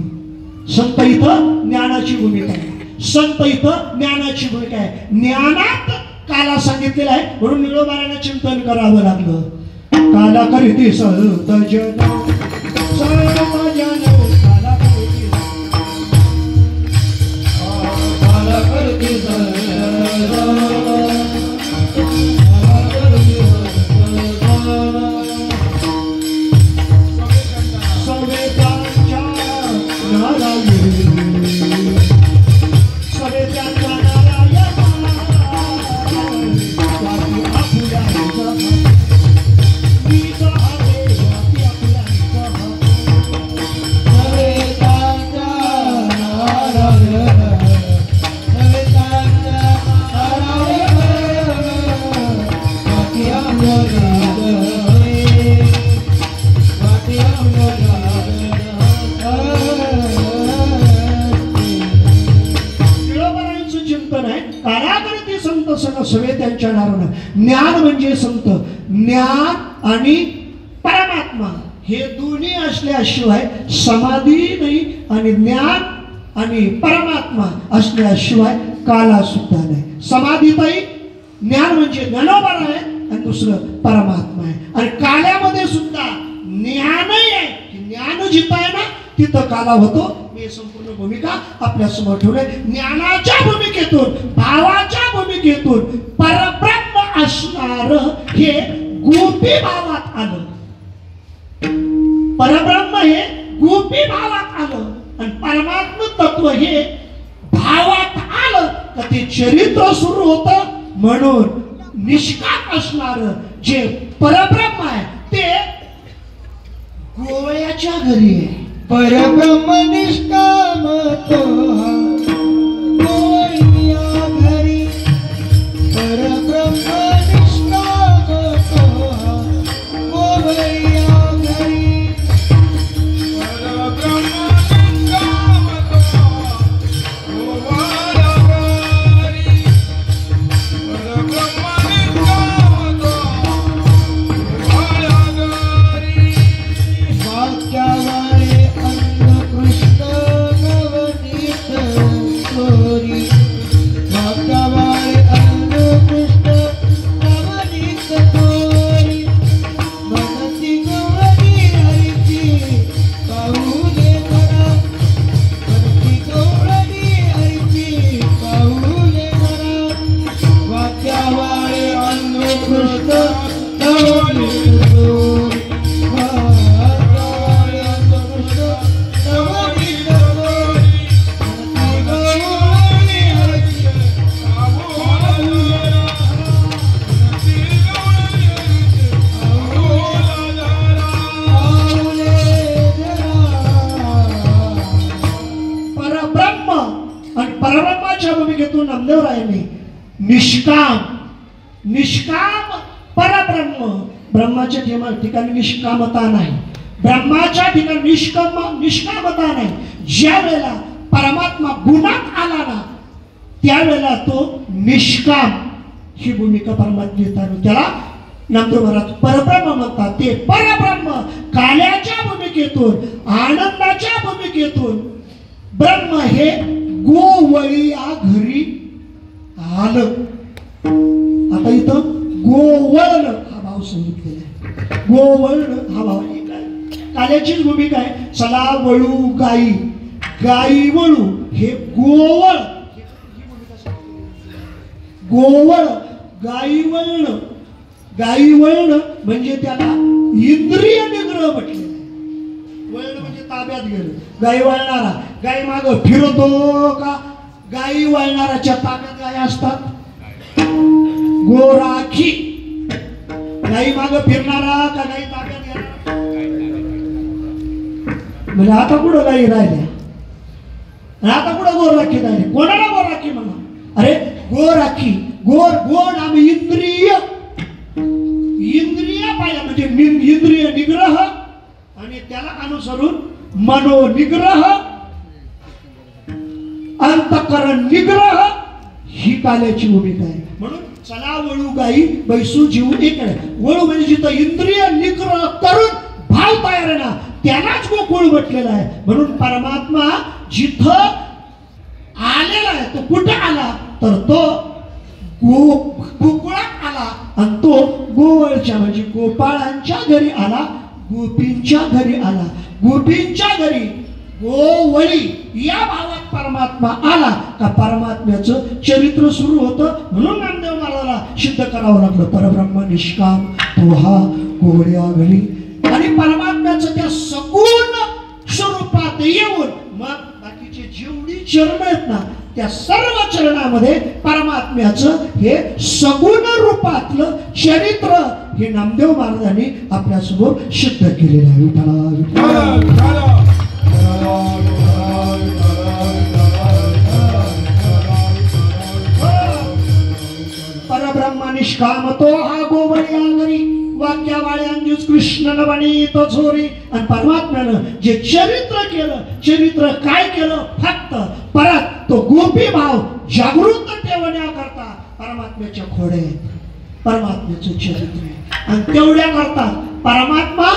संत इथं ज्ञानाची भूमिका आहे, संत इथं ज्ञानाची भूमिका आहे. ज्ञानात काला सांगितलेला आहे, म्हणून निळोबारांना चिंतन करावं लागलं. काला करीती संत जन, संत जन काला करीती, काला करती संत सवेतांच्या नारायण, सवेतांच्या नारायण, स्वाती आपुल्याचा मीचा हवे, स्वाती आपुल्याचा सवेतांच्या नारायण, सवेतांच्या नारायण, स्वाती आपुल्याचा स्वाती आपुल्याचा. निळोबारायांचं चिंतन आहे, काळाकरती संत सगळं सवे त्यांच्या नारायण. ज्ञान म्हणजे संत, ज्ञान आणि परमात्मा हे दोन्ही असल्याशिवाय समाधी नाही, आणि ज्ञान आणि परमात्मा असल्याशिवाय काला सुद्धा नाही. समाधीतही ज्ञान म्हणजे ज्ञानोबार आहे आणि दुसरं परमात्मा आहे. आणि काल्यामध्ये सुद्धा ज्ञानही आहे. ज्ञान जिथं आहे ना तिथं काला होतो. मी संपूर्ण भूमिका आपल्या समोर ठेवले. ज्ञानाच्या भूमिकेतून, भावाच्या भूमिकेतून परब्रह्म असणार हे गोपी भावात आलं. परब्रह्म हे गोपी भावात आलं आणि परमात्म तत्व हे भावात आलं तर ते चरित्र सुरू होतं. म्हणून निष्काम असणार जे परब्रह्म आहे ते गोव्याच्या घरी आहे. परब्रह्म निष्काम तो गोव्या घरी, परब्रह्म निष्काम तो गोव्या घरी, परब्रह्म निष्काम तो गोव्या घरी, परब्रह्म निष्काम तो गोव्या घरी. वाक्यावाळे कृष्ण नवनीत चोरी, वाक्यावाळे कृष्ण नवनीत चोरी, मनती गौरी हरीची पाऊले धरा, मनती गौरी हरीची पाऊले धरा. वाक्यावाळे कृष्ण नवनीत चोरी, वाक्यावाळे कृष्ण नवनीत चोरी, मनती गौरी हरीची पाऊले धरा, मनती गौरी हरीची पाऊले धरा. परब्रह्म आणि परब्रह्माच्या भूमिकेतून नामदेवरायांनी निष्काम परब्रह्म, ब्रह्माच्या ठिकाणी निष्कामता नाही, ब्रह्माच्या ठिकाणी निष्कामता नाही. ज्या वेळेला परमात्मा गुणात आला ना त्यावेळेला तो निष्काम ही भूमिका परमात्मा, त्याला नामदेव महाराज परब्रह्म म्हणतात. ते परब्रह्म काल्याच्या भूमिकेतून, आनंदाच्या भूमिकेतून ब्रह्म हे गोवळी या घरी आलं. आता इथं गोवळण हा भाव सांगितलेला आहे. गोवळण हा भाव काल्याचीच भूमिका आहे. चला वळू गाई, गाई वळू, हे गोवळ, गोवळ गाई वळण, गाई वळण म्हणजे त्याला इंद्रिय निग्रह म्हटले. वळण म्हणजे ताब्यात गेलं. गाई वळणारा, गाई माग फिरतो का? गाई वळणाराच्या ताब्यात गाय असतात. गोराखी, गाई माग फिरणारा का गाई ताब्यात घेणारा? म्हणजे आता कुठं गाई राहिल्या, आता कुठं गोराखी राहिली? कोणाला गोराखी म्हणा? अरे गोराखी, गोड आम्ही इंद्रिय इंद्रिय निग्रह आणि त्याला अनुसरून मनोनिग्रह, अंतकरण निग्रह ही काल्याची भूमिका आहे. म्हणून चला वळू गाई बैसू जीव एकडे. वळू म्हणजे जिथं इंद्रिय निग्रह करून भाव तयार आहे ना त्यालाच गोकुळ म्हटलेला आहे. म्हणून परमात्मा जिथं आलेला आहे तो कुठे आला तर तो गोकुळात आला आणि तो गोवळच्या म्हणजे गोपाळांच्या घरी आला, गोपींच्या घरी आला. गोपींच्या घरी गोवळी या भावात परमात्मा आला का परमात्म्याचं चरित्र सुरू होतं. म्हणून नामदेव महाराजाला सिद्ध करावं लागलं परब्रह्म निष्काम तो हा गोवळ्या घरी. आणि परमात्म्याचं त्या सगुण स्वरूपात येऊन मग बाकीचे जेवढी चरण आहेत ना त्या सर्व चरणामध्ये परमात्म्याचं हे सगुण रूपातलं चरित्र हे नामदेव महाराजांनी आपल्या समोर सिद्ध केलेलं आहे. परब्रह्म निष्काम तो हा गोवळ्या घरी वाक्यावाळ्यांजूच कृष्ण नवणी तो छोरी. आणि परमात्म्यानं जे चरित्र केलं, चरित्र काय केलं फक्त परत तो गोपी भाव जागृत ठेवण्याकरता परमात्म्याच्या खोडे परमात्म्याचं चरित्र आहे. आणि तेवढ्या करता परमात्मा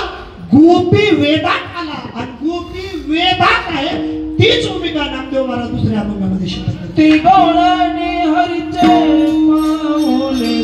गोपी वेदात आला आणि गोपी वेदात आहे तीच भूमिका नामदेव महाराज दुसऱ्या अभंगामध्ये सिद्ध करतात. ती गवळणी हरीचे पाऊले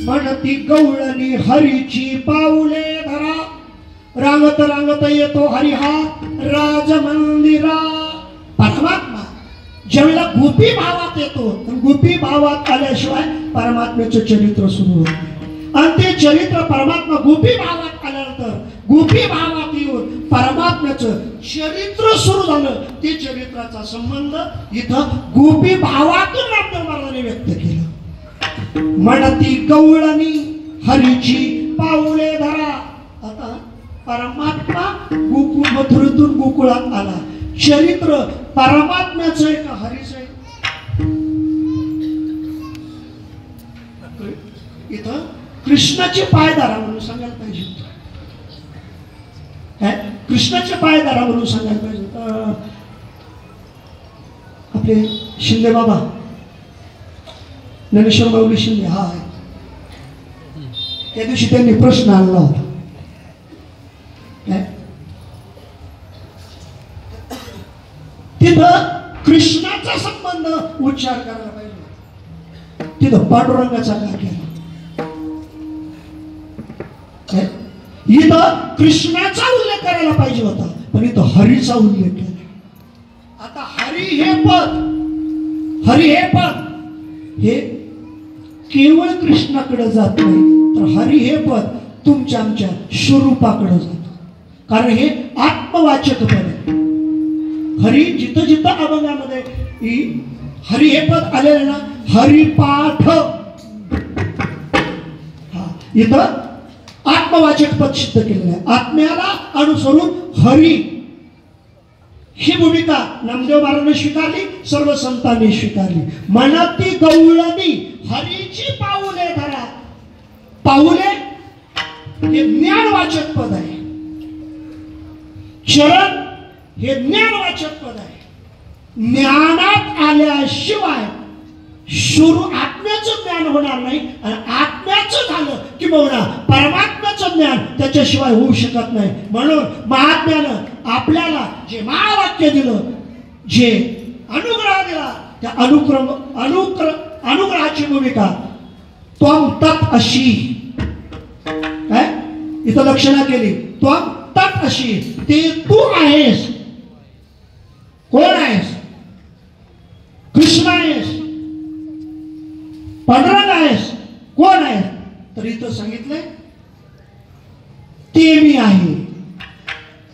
म्हणती गवळणी हरीची पाऊले धरा. रांगत रांगत येतो हरिहा राजमंदिरा. परमात्मा ज्यावेळेला गोपी भावात येतो गोपी भावात आल्याशिवाय परमात्म्याचं चरित्र सुरू होत नाही. आणि ते चरित्र परमात्मा गोपी भावात आल्यानंतर गोपी भावात येऊन परमात्म्याचं चरित्र सुरू झालं. ते चरित्राचा संबंध इथं गोपी भावातून नामदेव महाराजांनी व्यक्त केलं. म्हणती गवळणी हरीची पाऊले धरा. आता परमात्मा गोकुळ मथुरेतून गोकुळात आला. चरित्र परमात्म्याचं आहे का हरीचं आहे? इथं कृष्णाचे पायदारा म्हणून सांगायला पाहिजे. कृष्णाचे पायदारा म्हणून सांगायला पाहिजे. आपले शिंदे बाबा ज्ञानेश्वर माऊली शिंदे हा आहे. त्या दिवशी त्यांनी प्रश्न आणला होता. तिथं कृष्णाचा संबंध उच्चार करायला पाहिजे. तिथं पांडुरंगाचा का केला. इथं कृष्णाचा उल्लेख करायला पाहिजे होता पण इथं हरीचा उल्लेख केला. आता हरी हे पद हे केवळ कृष्णाकडे जात नाही तर हरी हे पद तुमच्या आमच्या स्वरूपाकडे जात. कारण हे आत्मवाचक पद आहे. हरी जिथं जिथं अभंगामध्ये हरी हे पद आलेलं ना हरिपाठ हा इथं आत्मवाचक पद सिद्ध केलेलं आहे. आत्म्याला अनुसरून हरी ही भूमिका नामदेव महाराजांनी स्वीकारली, सर्व संतांनी स्वीकारली. म्हणती गवळणी हरीची पाऊले धरा. पाऊले हे ज्ञानवाचक पद आहे. चरण हे ज्ञानवाचक पद आहे. ज्ञानात आल्याशिवाय आत्म्याचं ज्ञान होणार नाही. आणि आत्म्याचं झालं की परमात्म्याचं ज्ञान त्याच्याशिवाय होऊ शकत नाही. म्हणून महात्म्यानं आपल्याला जे महावाक्य दिलं, जे अनुग्रह दिला, त्या अनुग्रहाची भूमिका त्वं तत् अशी इथं लक्षणा केली. त्वं तत् अशी, ते तू आहेस. कोण आहेस? कृष्ण आहेस, पांडुरंग आहेस, कोण आहे? तर इथं सांगितलंय ते मी आहे,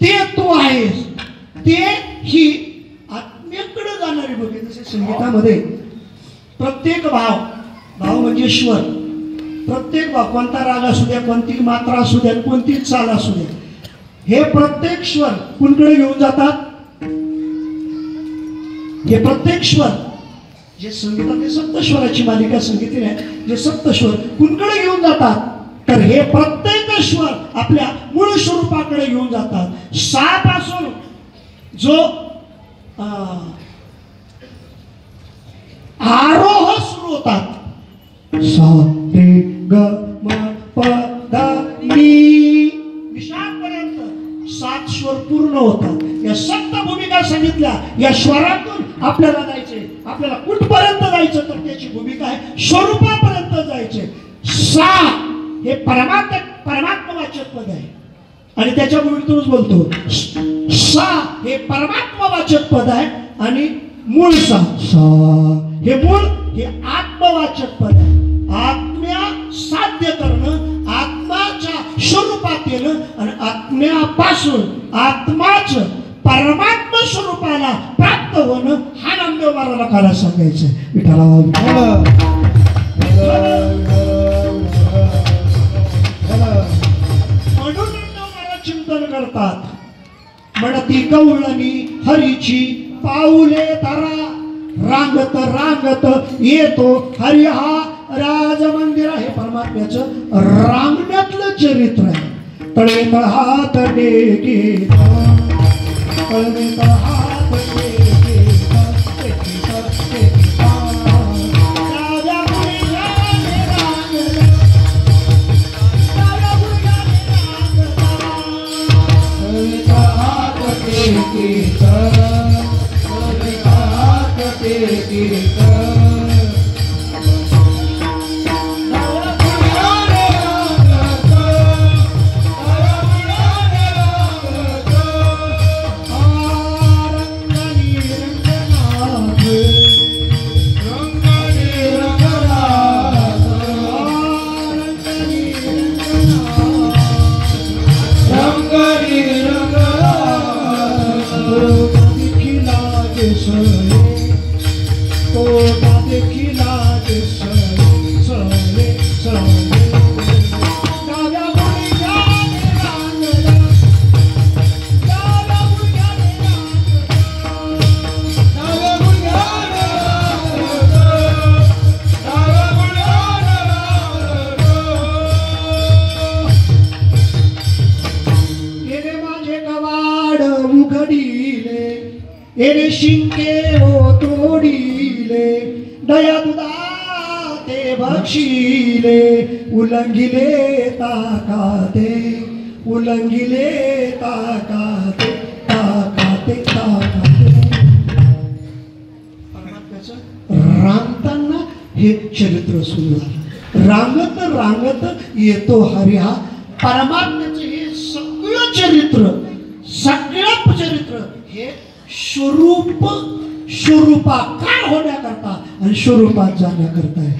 ते तू आहेस, ते ही आत्म्याकडे जाणारी भूमिका. जसे संगीतामध्ये प्रत्येक भाव म्हणजे स्वर, प्रत्येक भाव कोणता राग असू द्या, कोणती मात्रा असू द्या, कोणती चाल असू द्या, हे प्रत्येक स्वर कुणकडे घेऊन जातात? हे प्रत्येक स्वर जे संगीतातले सप्तस्वराची मालिका सांगितली आहे, जे सप्तस्वर कुणकडे घेऊन जातात? तर हे प्रत्येक स्वर आपल्या मूळ स्वरूपाकडे घेऊन जातात. सा पासून जो आरोह सुरू होतात, सा रे ग म प ध नी निशापर्यंत 7 स्वर पूर्ण होतात. या सप्त भूमिका सांगितल्या. या स्वरातून आपल्याला जायचे, आपल्याला कुठपर्यंत जायचं? तर त्याची भूमिका आहे स्वरूपापर्यंत जायचे. सा हे परमात्मवाचक पद आहे आणि त्याच्या भूमिकेतूनच बोलतो. सा हे परमात्मवाचक पद आहे आणि मूळ सा हे मूळ हे आत्मवाचक पद आहे. आत्म्या साध्य करणं, आत्माच्या स्वरूपात येणं आणि आत्म्यापासून आत्माच परमात्मा स्वरूपाला प्राप्त होणं, हा नामदेव महाराजाला काला सांगायचं. म्हणून महाराज चिंतन करतात. म्हणती कवळणी हरीची पाऊले तारा, रांगत रांगत येतो हरी हा राज मंदिर. हे परमात्म्याचं रांगण्यातलं चरित्र आहे. तळे तळ हात टेके, तळे तळ हात टेके, एने शिंके हो तोडीले, दया दुधा ते बक्षिले, उलंगिले ताकाते, उलंगिले ताकाते, ताकाते ताकाते. रांगताना हे चरित्र सुरू झालं. रांगत रांगत येतो हरी हा परमात्म्याचं हे सगळं चरित्र, सगळं चरित्र हे स्वरूपाकार होण्याकरता आणि स्वरूपात जाण्याकरता आहे.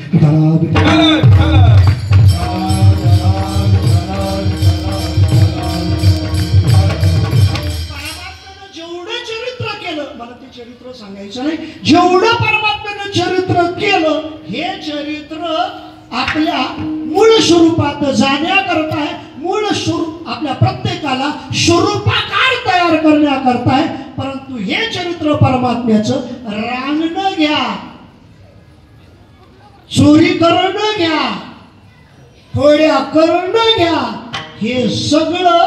जेवढं चरित्र केलं, मला ते चरित्र सांगायचं नाही, जेवढं परमात्म्यानं चरित्र केलं, हे चरित्र आपल्या मूळ स्वरूपात जाण्याकरता आहे. मूळ स्वरूप आपल्या प्रत्येकाला स्वरूपाकार तयार करण्याकरता आहे. परंतु हे चरित्र परमात्म्याचं रांगणं घ्या, चोरी करणं घ्या, खोड्या करणं घ्या, हे सगळं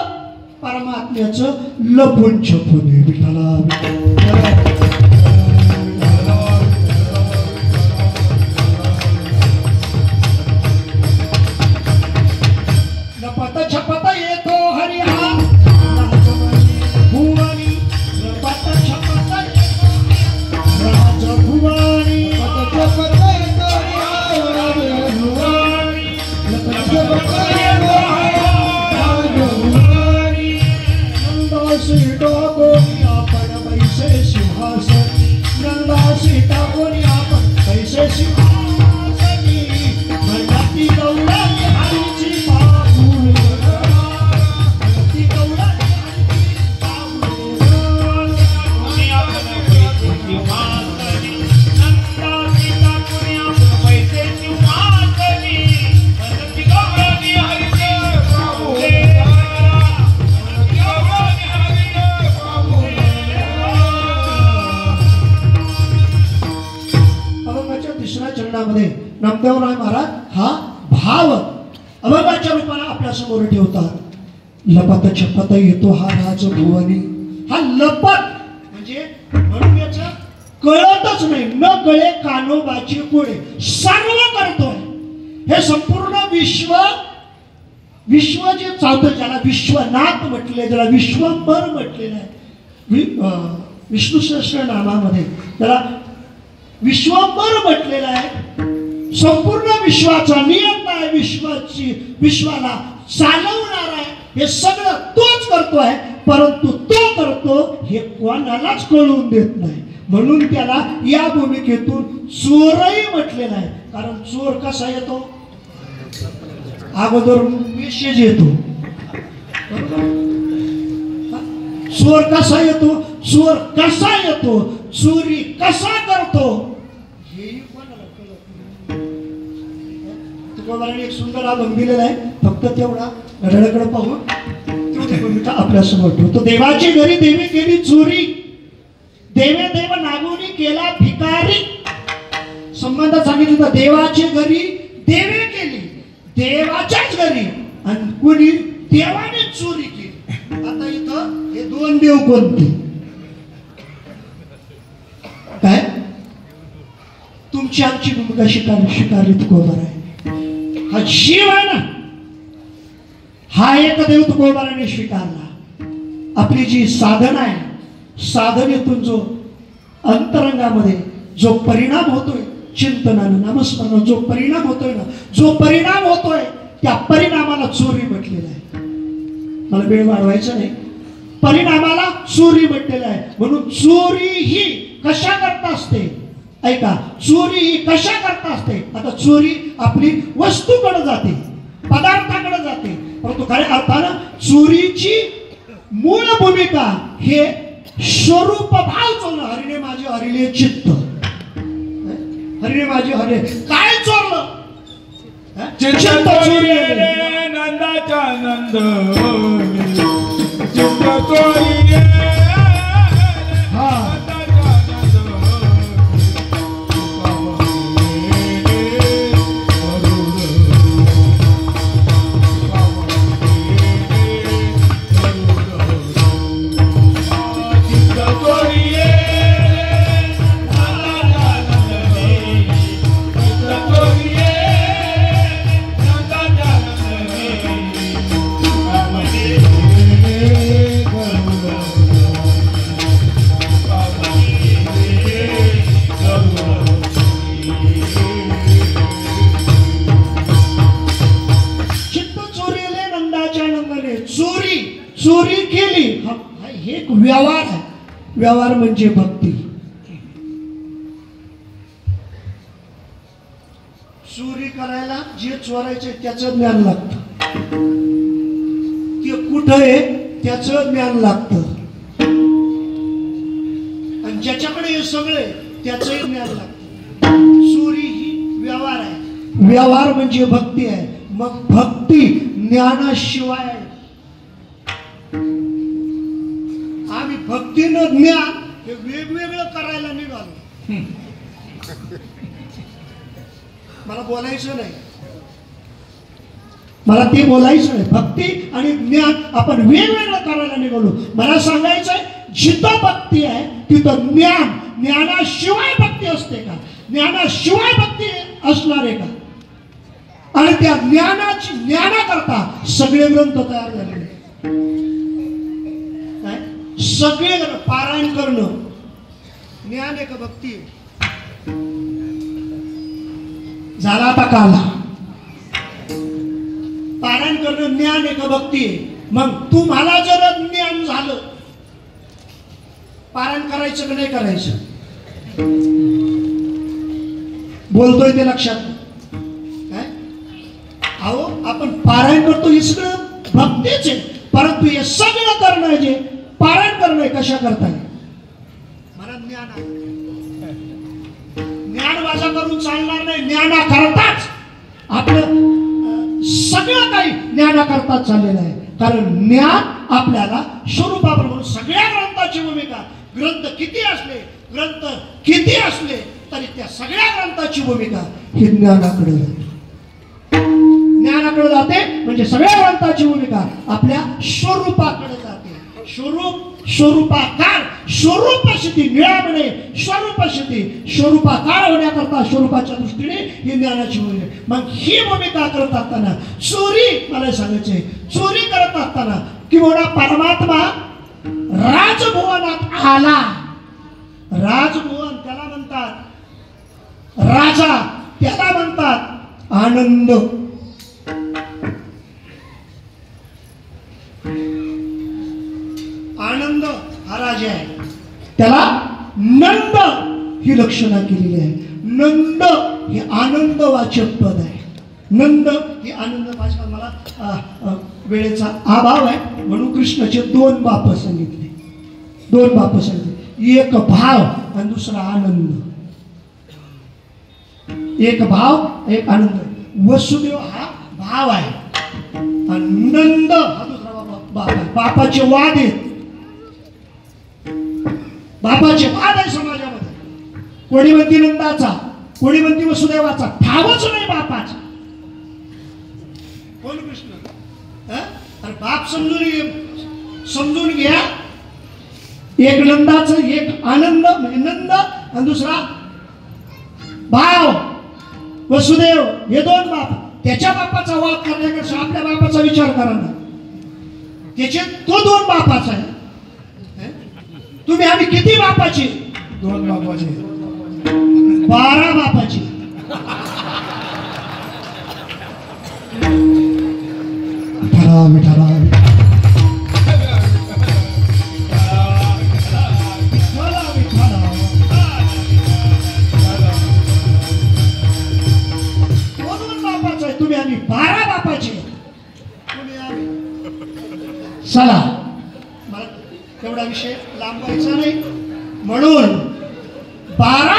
परमात्म्याचं लपून छपून आहे. विठ्ठला लपत छपत येतो हरी हा भुवनी. लपत छपत येतो राज भुवनी. लपत छपत येतो राज भुवनी. लपत छपत येतो राज भुवनी. नंदासी टाकोनी आपण पैसे सिंहासनी. नंदासी टाकोनी आपण पैसे सिंहासनी. भरती गौराई हरीची नामदेवराय महाराज हा भाव अभंगाच्या रूपाने आपल्या समोर ठेवतात. लपत छपत येतो हा राज भुवनी. हा लपत म्हणजे म्हणून याचं कळतच नाही. न कळे कानोबाची कोडे सर्व करतोय. हे संपूर्ण विश्व जे चालतं ज्याला विश्वनाथ म्हटले, ज्याला विश्वंभर म्हटलेलं आहे. विष्णू सहस्त्र नामामध्ये त्याला विश्वंभर म्हटलेलं आहे. संपूर्ण विश्वाचा नियंता आहे. विश्वाला चालवणार आहे. हे सगळं तोच करतोय. परंतु तो करतो हे कोणालाच कळून देत नाही. म्हणून त्याला या भूमिकेतून चोरही म्हटलेला आहे. कारण चोर कसा येतो? अगोदर मेसेज येतो. चोर कसा येतो? चोर कसा येतो? चोरी कसा करतो? हेही कोणाला कळत नाही. तुकोबाराने एक सुंदर अभंग दिलेला आहे. फक्त तेवढा घड्याळाकडे पाहून तेवढी भूमिका आपल्या समोर ठेवतो. देवाची घरी देवी केली चोरी. देवे देव नागोनी केला भिकारी. संबंध सांगितलं तर देवाची घरी देवे केली. देवाच्याच घरी आणि कोणी देवाने चोरी केली. आता इथं हे दोन देव कोणते? काय तुमची आमची भूमिका शिकारली तुकोबार आहे. हा शिव आहे ना, हा एक देव तुकोबाराने स्वीकारला. आपली जी साधना आहे, साधनेतून जो अंतरंगामध्ये जो परिणाम होतोय, चिंतनानं नामस्मरण जो परिणाम होतोय ना, जो परिणाम होतोय त्या परिणामाला चोरी म्हटलेलं आहे. मला वेळ वाढवायचा नाही. परिणामाला चोरी म्हटलेलं आहे. म्हणून चोरी ही कशा करता असते? ऐका, चोरी ही कशा करता असते? आता चोरी आपली वस्तूकडे जाते, पदार्थाकडे जाते. परंतु खऱ्या अर्थानं चोरीची मूळ भूमिका हे स्वरूप भाव चोरलं. हरिणे माझे हरिले चित्त. हरिणे माझे हरे काय चोरलं? चित्त चोरी. नंदाचा नंद चित्त चोरी. हा चोरी केली. हे एक व्यवहार आहे. व्यवहार म्हणजे भक्ती. चोरी करायला जे चोरायचे त्याचं ज्ञान लागतं. ते कुठं आहे त्याचं ज्ञान लागतं. आणि ज्याच्याकडे हे सगळे त्याचंही ज्ञान लागतं. चोरी ही व्यवहार आहे. व्यवहार म्हणजे भक्ती आहे. मग भक्ती ज्ञानाशिवाय. आम्ही भक्तीनं ज्ञान हे वेगवेगळं करायला निघालो. मला बोलायचं नाही. मला ते बोलायचं आहे. भक्ती आणि ज्ञान आपण वेगवेगळं करायला निघालो. मला सांगायचं आहे, जिथं भक्ती आहे तिथं ज्ञान. ज्ञानाशिवाय भक्ती असते का? ज्ञानाशिवाय भक्ती असणार आहे का? आणि त्या ज्ञानाकरता सगळे ग्रंथ तयार झाले. सगळे पारायण करणं ज्ञान आहे का भक्ती आहे? झाला आता काला. पारायण करणं ज्ञान आहे का भक्ती आहे? मग तुम्हाला जर ज्ञान झालं, पारायण करायचं का नाही करायचं? बोलतोय ते लक्षात. अहो आपण पारायण करतो हे सगळं भक्तीच आहे, परंतु हे सगळं करणं जे पारायण करणं कशा करताय? मला ज्ञान वाजा करून चालणार नाही. ज्ञाना करताच आपलं सगळं काही ज्ञाना करताच चाललेलं आहे. कारण ज्ञान आपल्याला स्वरूपाप्रमाणे सगळ्या ग्रंथाची भूमिका. ग्रंथ किती असले तरी त्या सगळ्या ग्रंथाची भूमिका ही ज्ञानाकडे जाते. ज्ञानाकडे जाते म्हणजे सगळ्या ग्रंथाची भूमिका आपल्या स्वरूपाकडे जाते. स्वरूपाकार, स्वरूप सिद्धी मिळवणे, स्वरूप सिद्धी, स्वरूपाकार होण्याकरता स्वरूपाच्या दृष्टीने ही ज्ञानाची भूमिका. मग ही भूमिका करत असताना मला सांगायचे, चोरी करत असताना किंवा परमात्मा राजभुवनात आला. राजभुवन त्याला म्हणतात, राजा त्याला म्हणतात आनंद. आनंद हा राजा आहे, त्याला नंद ही लक्षणा केलेली आहे. नंद हे आनंदवाचक पद आहे. नंद ही आनंद वाचक. मला वेळेचा अभाव आहे म्हणून कृष्णाचे दोन बाप सांगितले. एक भाव आणि दुसरा आनंद. एक भाव एक आनंद. वसुदेव हा भाव आहे आणि नंद हा दुसरा बाप आहे. बापाचे वाद आहेत. बापाचे वाद आहे समाजामध्ये. कोणी म्हणती नंदाचा, कोणी म्हणती वसुदेवाचा. ठावच नाही बापाचा. कोण कृष्ण? अरे बाप समजून घ्या. एक नंदाचं, एक आनंद म्हणजे नंद आणि दुसरा भाव वसुदेव. हे दोन बाप. त्याच्या बापाचा वाद करण्यापेक्षा आपल्या बापाचा विचार करा ना. त्याचे तो दोन बापाचा आहे. तुम्ही आम्ही किती बापाची? दोन बापाची. 12 बापाची. तुम्ही आम्ही 12 बापाचे. चला मला तेवढा विषय लांबवायचा नाही. म्हणून 12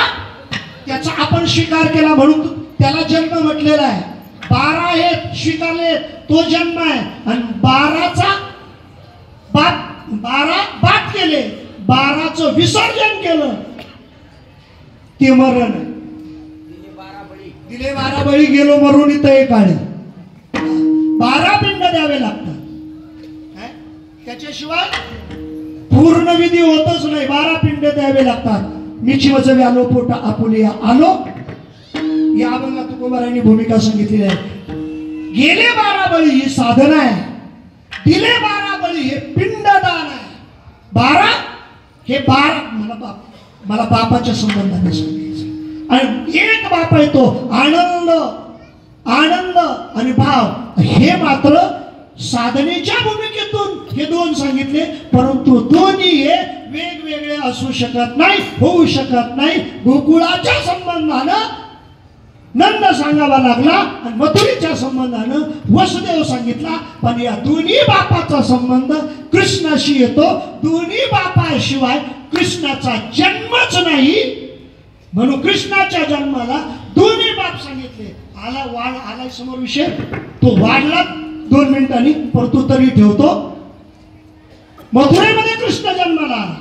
त्याचा आपण स्वीकार केला म्हणून त्याला जन्म म्हटलेला आहे. 12 हे स्वीकारले तो जन्म आहे. आणि 12चा बाप केले, 12चं विसर्जन केलं ते मरण. दिले 12 बळी गेलो मरून इथं एक काळी. 12 पिंड द्यावे लागतात. त्याच्याशिवाय पूर्ण विधी होतच नाही. 12 पिंड द्यावे लागतात. मिची वचवे आलो पोटा आपुलिया आलो. या अभंगात तुकोबारायांनी भूमिका सांगितलेली आहे. गेले 12 बळी ही साधन आहे. दिले 12 बळी हे पिंडदान आहे. 12 हे 12 मला बापाच्या संबंधाने सांगायचं. आणि एक बाप आहे तो आनंद आणि भाव. हे मात्र साधनेच्या भूमिकेतून हे दोन सांगितले. परंतु दोन्ही हे वेगवेगळे असू शकत नाही, होऊ शकत नाही. गोकुळाच्या संबंधानं नंद सांगावा लागला आणि मथुरेच्या संबंधानं वसुदेव सांगितला. पण या दोन्ही बापाचा संबंध कृष्णाशी येतो. दोन्ही बापाशिवाय कृष्णाचा जन्मच नाही. म्हणून कृष्णाच्या जन्माला दोन्ही बाप सांगितले. आलाय समोर विषय. तो वाढला 2 मिनिटांनी, परंतु तरी ठेवतो. मथुरेमध्ये कृष्ण जन्माला आला.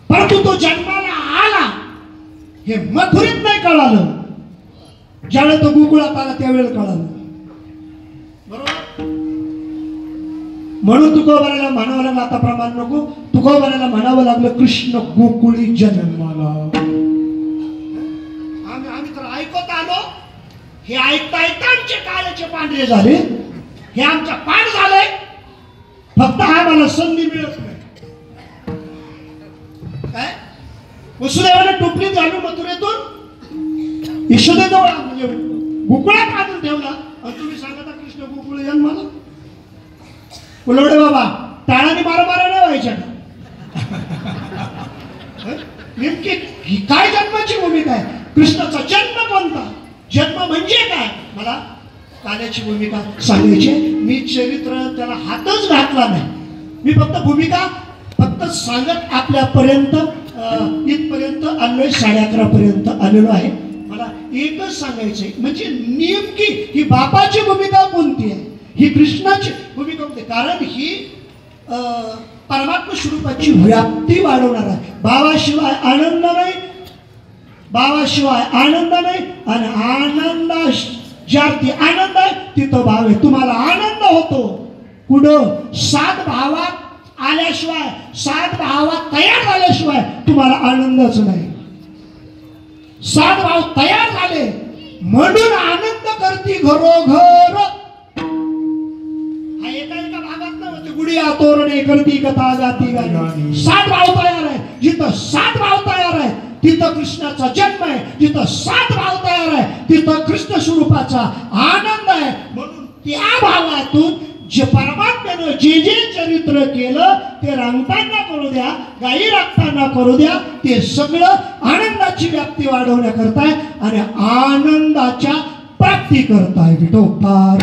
परंतु तो जन्माला आला हे मथुरेत नाही कळालं. ज्यावेळेला तो गोकुळात आला त्यावेळेला कळालं. बरोबर. म्हणून तुकोबाराला म्हणावं लागलं, आता प्रमाण नको, तुकोबाराला म्हणावं लागलं कृष्ण गोकुळी जन्माला. आम्ही तर ऐकत आलो, हे ऐकता ऐकता आमचे काळाचे पांढरे झाले, हे आमचा पाठ झालंय, फक्त हा मला संधी मिळत नाही. काय वसुदेवाने टोपलीत घालून मथुरेतून यशोदेजवळ म्हणजे गोकुळात आणून ठेवला आणि तुम्ही सांगता कृष्ण गोकुळ जन्माला. उलवडे बाबा टाळाने मारा नाही व्हायच्या का? नेमकी ही काय जन्माची भूमिका आहे? कृष्णाचा जन्म कोणता? जन्म म्हणजे काय? मला काल्याची भूमिका सांगायची. मी चरित्र त्याला हातच घातला नाही, मी फक्त भूमिका फक्त सांगत आपल्यापर्यंत इथपर्यंत आलोय, 11:30 पर्यंत आलेलो आहे. मला एकच सांगायचंय, म्हणजे नेमकी ही बापाची भूमिका कोणती आहे, ही कृष्णाची भूमिका कोणती? कारण ही परमात्मा स्वरूपाची व्याप्ती वाढवणार आहे. बाबाशिवाय आनंद नाही, बाबाशिवाय आनंद नाही, आणि आनंद ज्यार्थी आनंद आहे तिथं भाव आहे. तुम्हाला आनंद होतो कुठं? 7 भावात आल्याशिवाय, 7 भावात तयार झाल्याशिवाय तुम्हाला आनंदच नाही. 7 भाव तयार झाले म्हणून आनंद करती घरोघर. हा एका भागात नव्हते, गुढी तोरणे करती कथा गाती गाणी. 7 भाव तयार आहे. जिथं 7 भाव तयार आहे तिथं कृष्णाचा जन्म आहे. जिथं 7 भाव तयार आहे तिथं कृष्ण स्वरूपाचा आनंद आहे. म्हणून त्या भावातून जे परमात्म्यानं जे जे चरित्र केलं ते रंगताना करू द्या, गाई राखताना करू द्या, ते सगळं आनंदाची व्याप्ती वाढवण्याकरताय आणि आनंदाच्या प्राप्ती करताय. विठोबार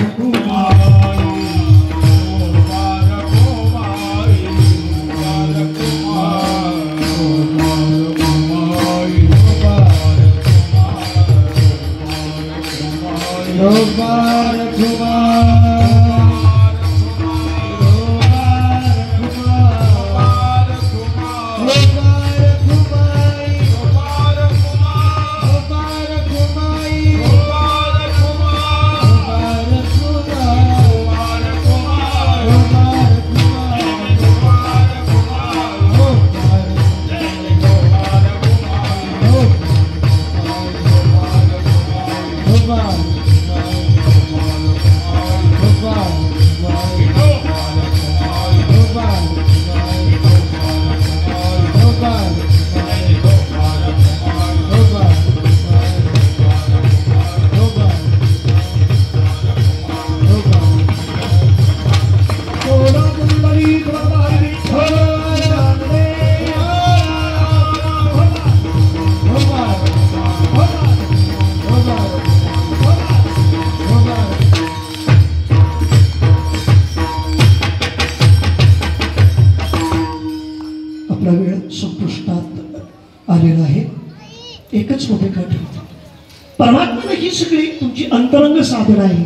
एकच भूमिका ठेवतो. परमात्म्याने ही सगळी तुमची अंतरंग साधना आहे.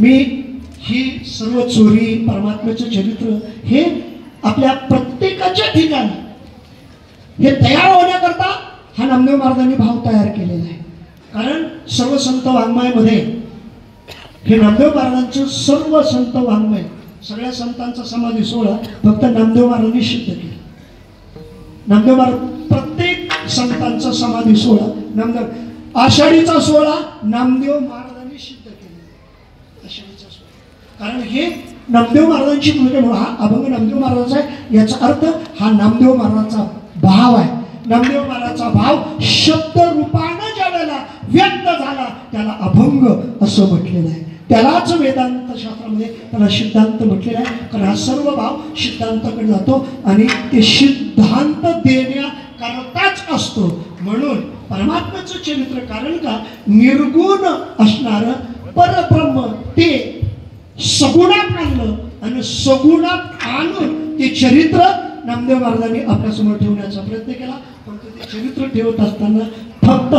मी ही सर्व चोरी परमात्म्याचं चरित्र हे आपल्या प्रत्येकाच्या ठिकाणी हे तयार होण्याकरता हा नामदेव महाराजांनी भाव तयार केलेला आहे. कारण सर्व संत वाङ्मयामध्ये हे नामदेव महाराजांचं सर्व संत वाङ्मय, सगळ्या संतांचा समाधी सोहळा फक्त नामदेव महाराजांनी सिद्ध केला. नामदेव महाराज प्रत्येक संतांचा समाधी सोहळा नामदेव, आषाढीचा सोहळा नामदेव महाराजांनी सिद्ध केला. आषाढीचा सोहळा कारण हे नामदेव महाराजांची भूमिका म्हणून हा अभंग नामदेव महाराजांचा आहे. याचा अर्थ हा नामदेव महाराजांचा भाव आहे. नामदेव महाराजांचा भाव शब्द रूपानं ज्या वेळेला व्यक्त झाला त्याला अभंग असं म्हटलेलं आहे. त्यालाच वेदांत शास्त्रामध्ये त्याला सिद्धांत म्हटलेला आहे. कारण हा सर्व भाव सिद्धांताकडे जातो आणि ते सिद्धांत देण्याकरताच असतो. म्हणून परमात्म्याचं चरित्र कारण का निर्गुण असणार परब्रह्म ते सगुणात आणलं आणि सगुणात आणून ते चरित्र नामदेव महाराजांनी आपल्यासमोर ठेवण्याचा प्रयत्न केला. पण ते चरित्र ठेवत असताना फक्त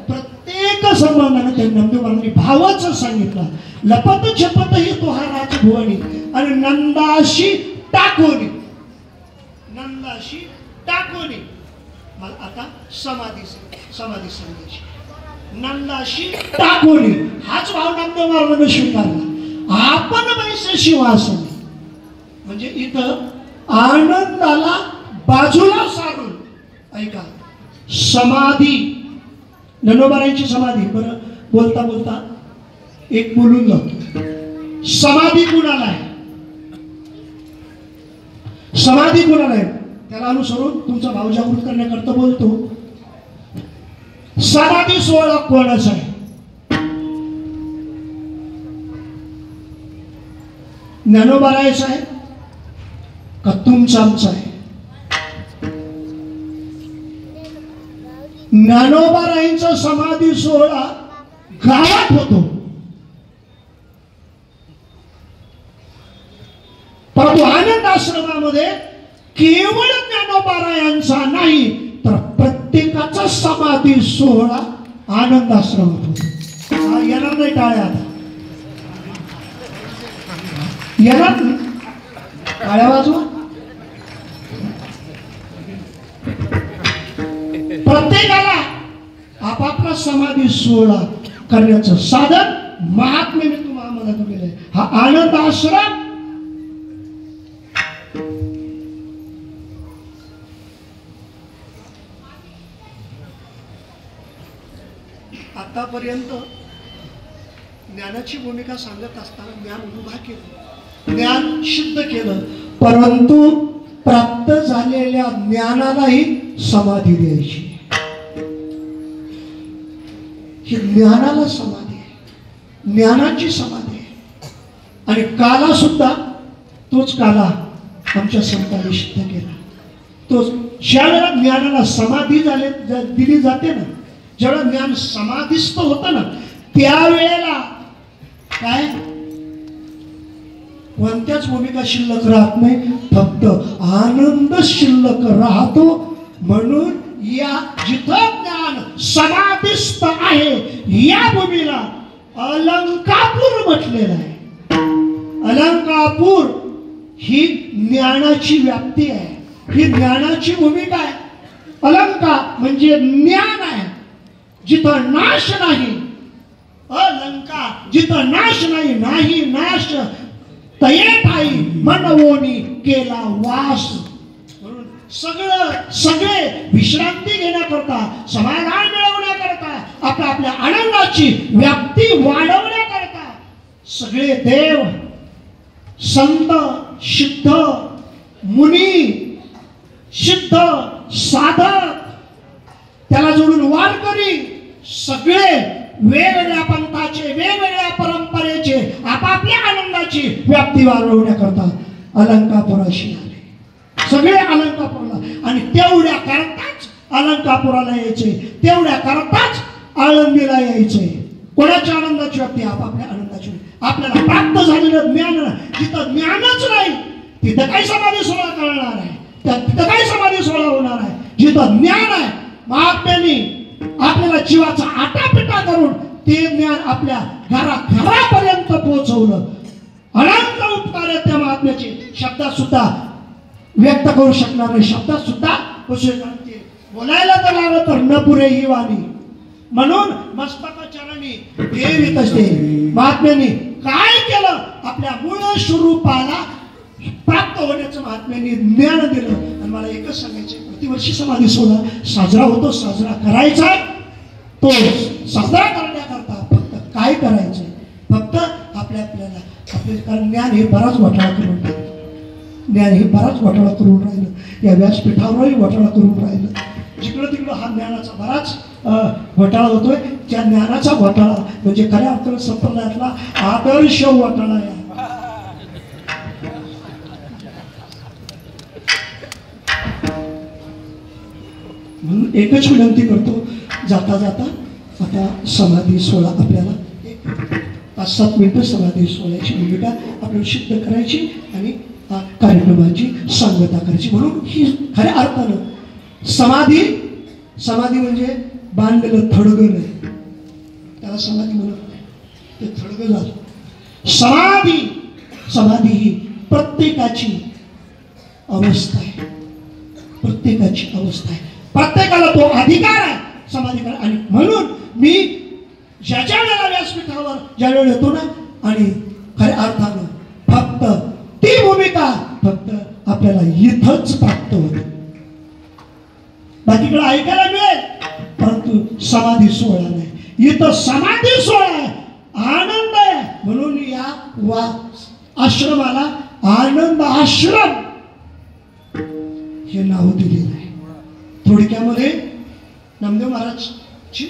प्रत्येक संबंधाने त्या नामदेव महाराजांनी भावच सांगितला. लपत छपत ही तो हा राजभुवनी आणि नंदाशी टाकोनी, नंदाशी टाकोनी. मला आता समाधी सांगायची. नंदाशी टाकोली हाच भाव नामदेव महाराजांनी स्वीकारला. आपण वैसे शिवासन म्हणजे इथं आनंदाला बाजूला सारून ऐका समाधी ज्ञानोबारायांची समाधी. बरं बोलता बोलता एक बोलून जातो. समाधी कुणाला आहे? समाधी कुणाला आहे त्याला अनुसरून तुमचा भाव जागृत करण्याकरता बोलतो. समाधी सोहळा कोणाचा आहे? ज्ञानोबारायचा आहे का तुमचा आमचा आहे? ज्ञानोबारायांचा समाधी सोहळा गावात होतो, परंतु आनंद आश्रमामध्ये केवळ ज्ञानोबारायांचा नाही तर प्रत्येकाचा समाधी सोहळा आनंद आश्रमात होतो. येणार नाही टाळ्या आता, येणार टाळ्या वाजवा. प्रत्येकाला आपापला समाधी सोहळा करण्याचं साधन महात्म्याने तुम्हाला आम्हाला दिलेलं आहे. हा आनंद आश्रम आतापर्यंत ज्ञानाची भूमिका सांगत असताना ज्ञान उभा केलं, ज्ञान सिद्ध केलं, परंतु प्राप्त झालेल्या ज्ञानालाही समाधी द्यायची. ही ज्ञानाला समाधी आहे, ज्ञानाची समाधी आहे. आणि काला सुद्धा तोच काला आमच्या संतांनी सिद्ध केला. तोच ज्या वेळेला ज्ञानाला समाधी दिली जाते ना, जेव्हा ज्ञान समाधिस्थ होतं ना त्यावेळेला काय कोणत्याच भूमिका शिल्लक राहत नाही, फक्त आनंद शिल्लक राहतो. म्हणून या जिथं ज्ञान समाधिस्थ आहे या भूमीला अलंकापूर म्हटलेलं आहे. अलंकापूर ही ज्ञानाची व्याप्ती आहे, ही ज्ञानाची भूमिका आहे. अलंका म्हणजे ज्ञान आहे, जिथं नाश नाही. अलंका जिथं नाश नाही, नाही नाश तये ठाई मनवोनी केला वास. म्हणून सगळे विश्रांती घेण्याकरता, समाधान मिळवण्याकरता, आपल्या आनंदाची व्याप्ती वाढवण्याकरता सगळे देव, संत, सिद्ध, मुनी, सिद्ध, साधक, त्याला जोडून वारकरी, सगळे वेगवेगळ्या पंथाचे, वेगवेगळ्या परंपरेचे आपापल्या आनंदाची व्याप्ती वाढवण्याकरता अलंकापुराशी आले. सगळे अलंकापुराला, आणि तेवढ्या करताच अलंकापुराला यायचे, तेवढ्या करताच आळंदीला यायचे. कोणाच्या आनंदाची व्याप्ती? आपापल्या आनंदाची. आपल्याला प्राप्त झालेलं ज्ञान, जिथं ज्ञानच नाही तिथं काही समाधी सोहळा करणार आहे, तिथं काही समाधी सोहळा होणार आहे. जिथं ज्ञान आहे, महात्म्यांनी आपल्याला जीवाचा आटापिटा करून ते ज्ञान आपल्या घरापर्यंत पोहोचवलं. अनंत उपकार आहेत त्या महात्म्याचे, शब्दात सुद्धा व्यक्त करू शकणार नाही, शब्दात सुद्धा बोलायला तर लागलं तर न पुरे ही वाणी. म्हणून मस्तकाचरणी ठेवीत असते. महात्म्यांनी काय केलं? आपल्या मूळ स्वरूपाला प्राप्त होण्याचं महात्म्यांनी ज्ञान दिलं. आणि मला एकच सांगायचं, प्रतिवर्षी समाधी सोहळा साजरा होतो, साजरा करायचा आहे. तो साजरा करण्याकरता फक्त काय करायचंय? फक्त आपल्याला कारण ज्ञान हे बराच घोटाळा करून राहिलं, ज्ञान हे बराच घोटाळा करून राहिलं, या व्यासपीठावरही घोटाळा करून राहिलं. जिकडं तिकडं हा ज्ञानाचा बराच घोटाळा होतोय. त्या ज्ञानाचा घोटाळा म्हणजे खऱ्या अर्थानं संप्रदायातला आदर्श घोटाळा आहे. म्हणून एकच विनंती करतो, जाता जाता आता समाधी सोहळा आपल्याला 5-7 मिनिटं समाधी सोहळ्याची भूमिका आपल्याला सिद्ध करायची आणि कार्यक्रमाची सांगता करायची. म्हणून ही खऱ्या अर्थानं समाधी म्हणजे बांधलेलं थडगं नाही, त्याला समाधी म्हणत नाही, ते थडगं झालं. समाधी ही प्रत्येकाची अवस्था आहे, प्रत्येकाची अवस्था आहे. प्रत्येकाला तो अधिकार आहे समाधी करा. आणि म्हणून मी ज्याच्या वेळेला व्यासपीठावर ज्यावेळी येतो ना आणि खऱ्या अर्थानं फक्त ती भूमिका फक्त आपल्याला इथंच प्राप्त होते. बाकीकडे ऐकायला मिळेल परंतु समाधी सोहळा नाही. इथं समाधी सोहळा आहे, आनंद आहे. म्हणून या आश्रमाला आनंद आश्रम हे नाव दिलेलं आहे. थोडक्यामध्ये नामदेव महाराज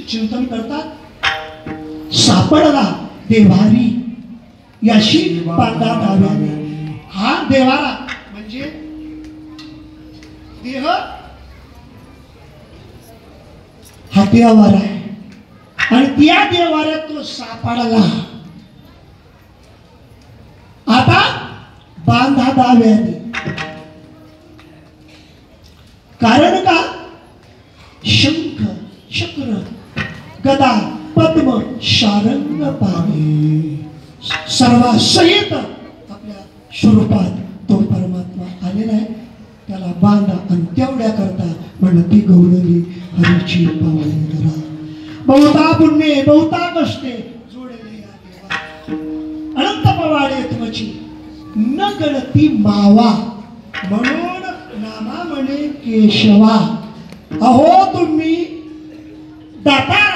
चिंतन करतात. सापडला देवारी याशी बांधा डाव्याने. हा देवारा म्हणजे देह हा देवारा आहे आणि त्या देवाऱ्यात तो सापडला. आता बांधा डाव्याने. कारण का शंख चक्र गदा पद्म शारंग पाणी सर्वासहित आपल्या स्वरूपात तो परमात्मा आलेला आहे. त्याला बांधा आणि तेवढ्या करता म्हणती गौरवी हरीची पावली धरा. बहुता पुण्ये बहुता कष्टे जोडले या देवा. अनंत पवाडे तुमची न गणती मावा. म्हणून नामा म्हणे केशवा. अहो तुम्ही दातारा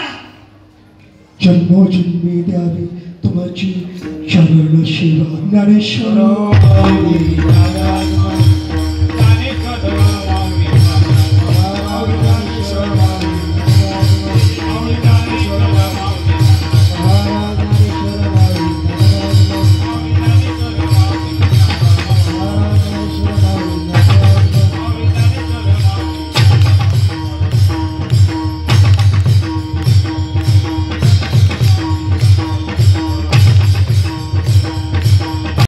जन्मोजन्मी द्यावी तुमची चरण शिवा. ज्ञानेश्वर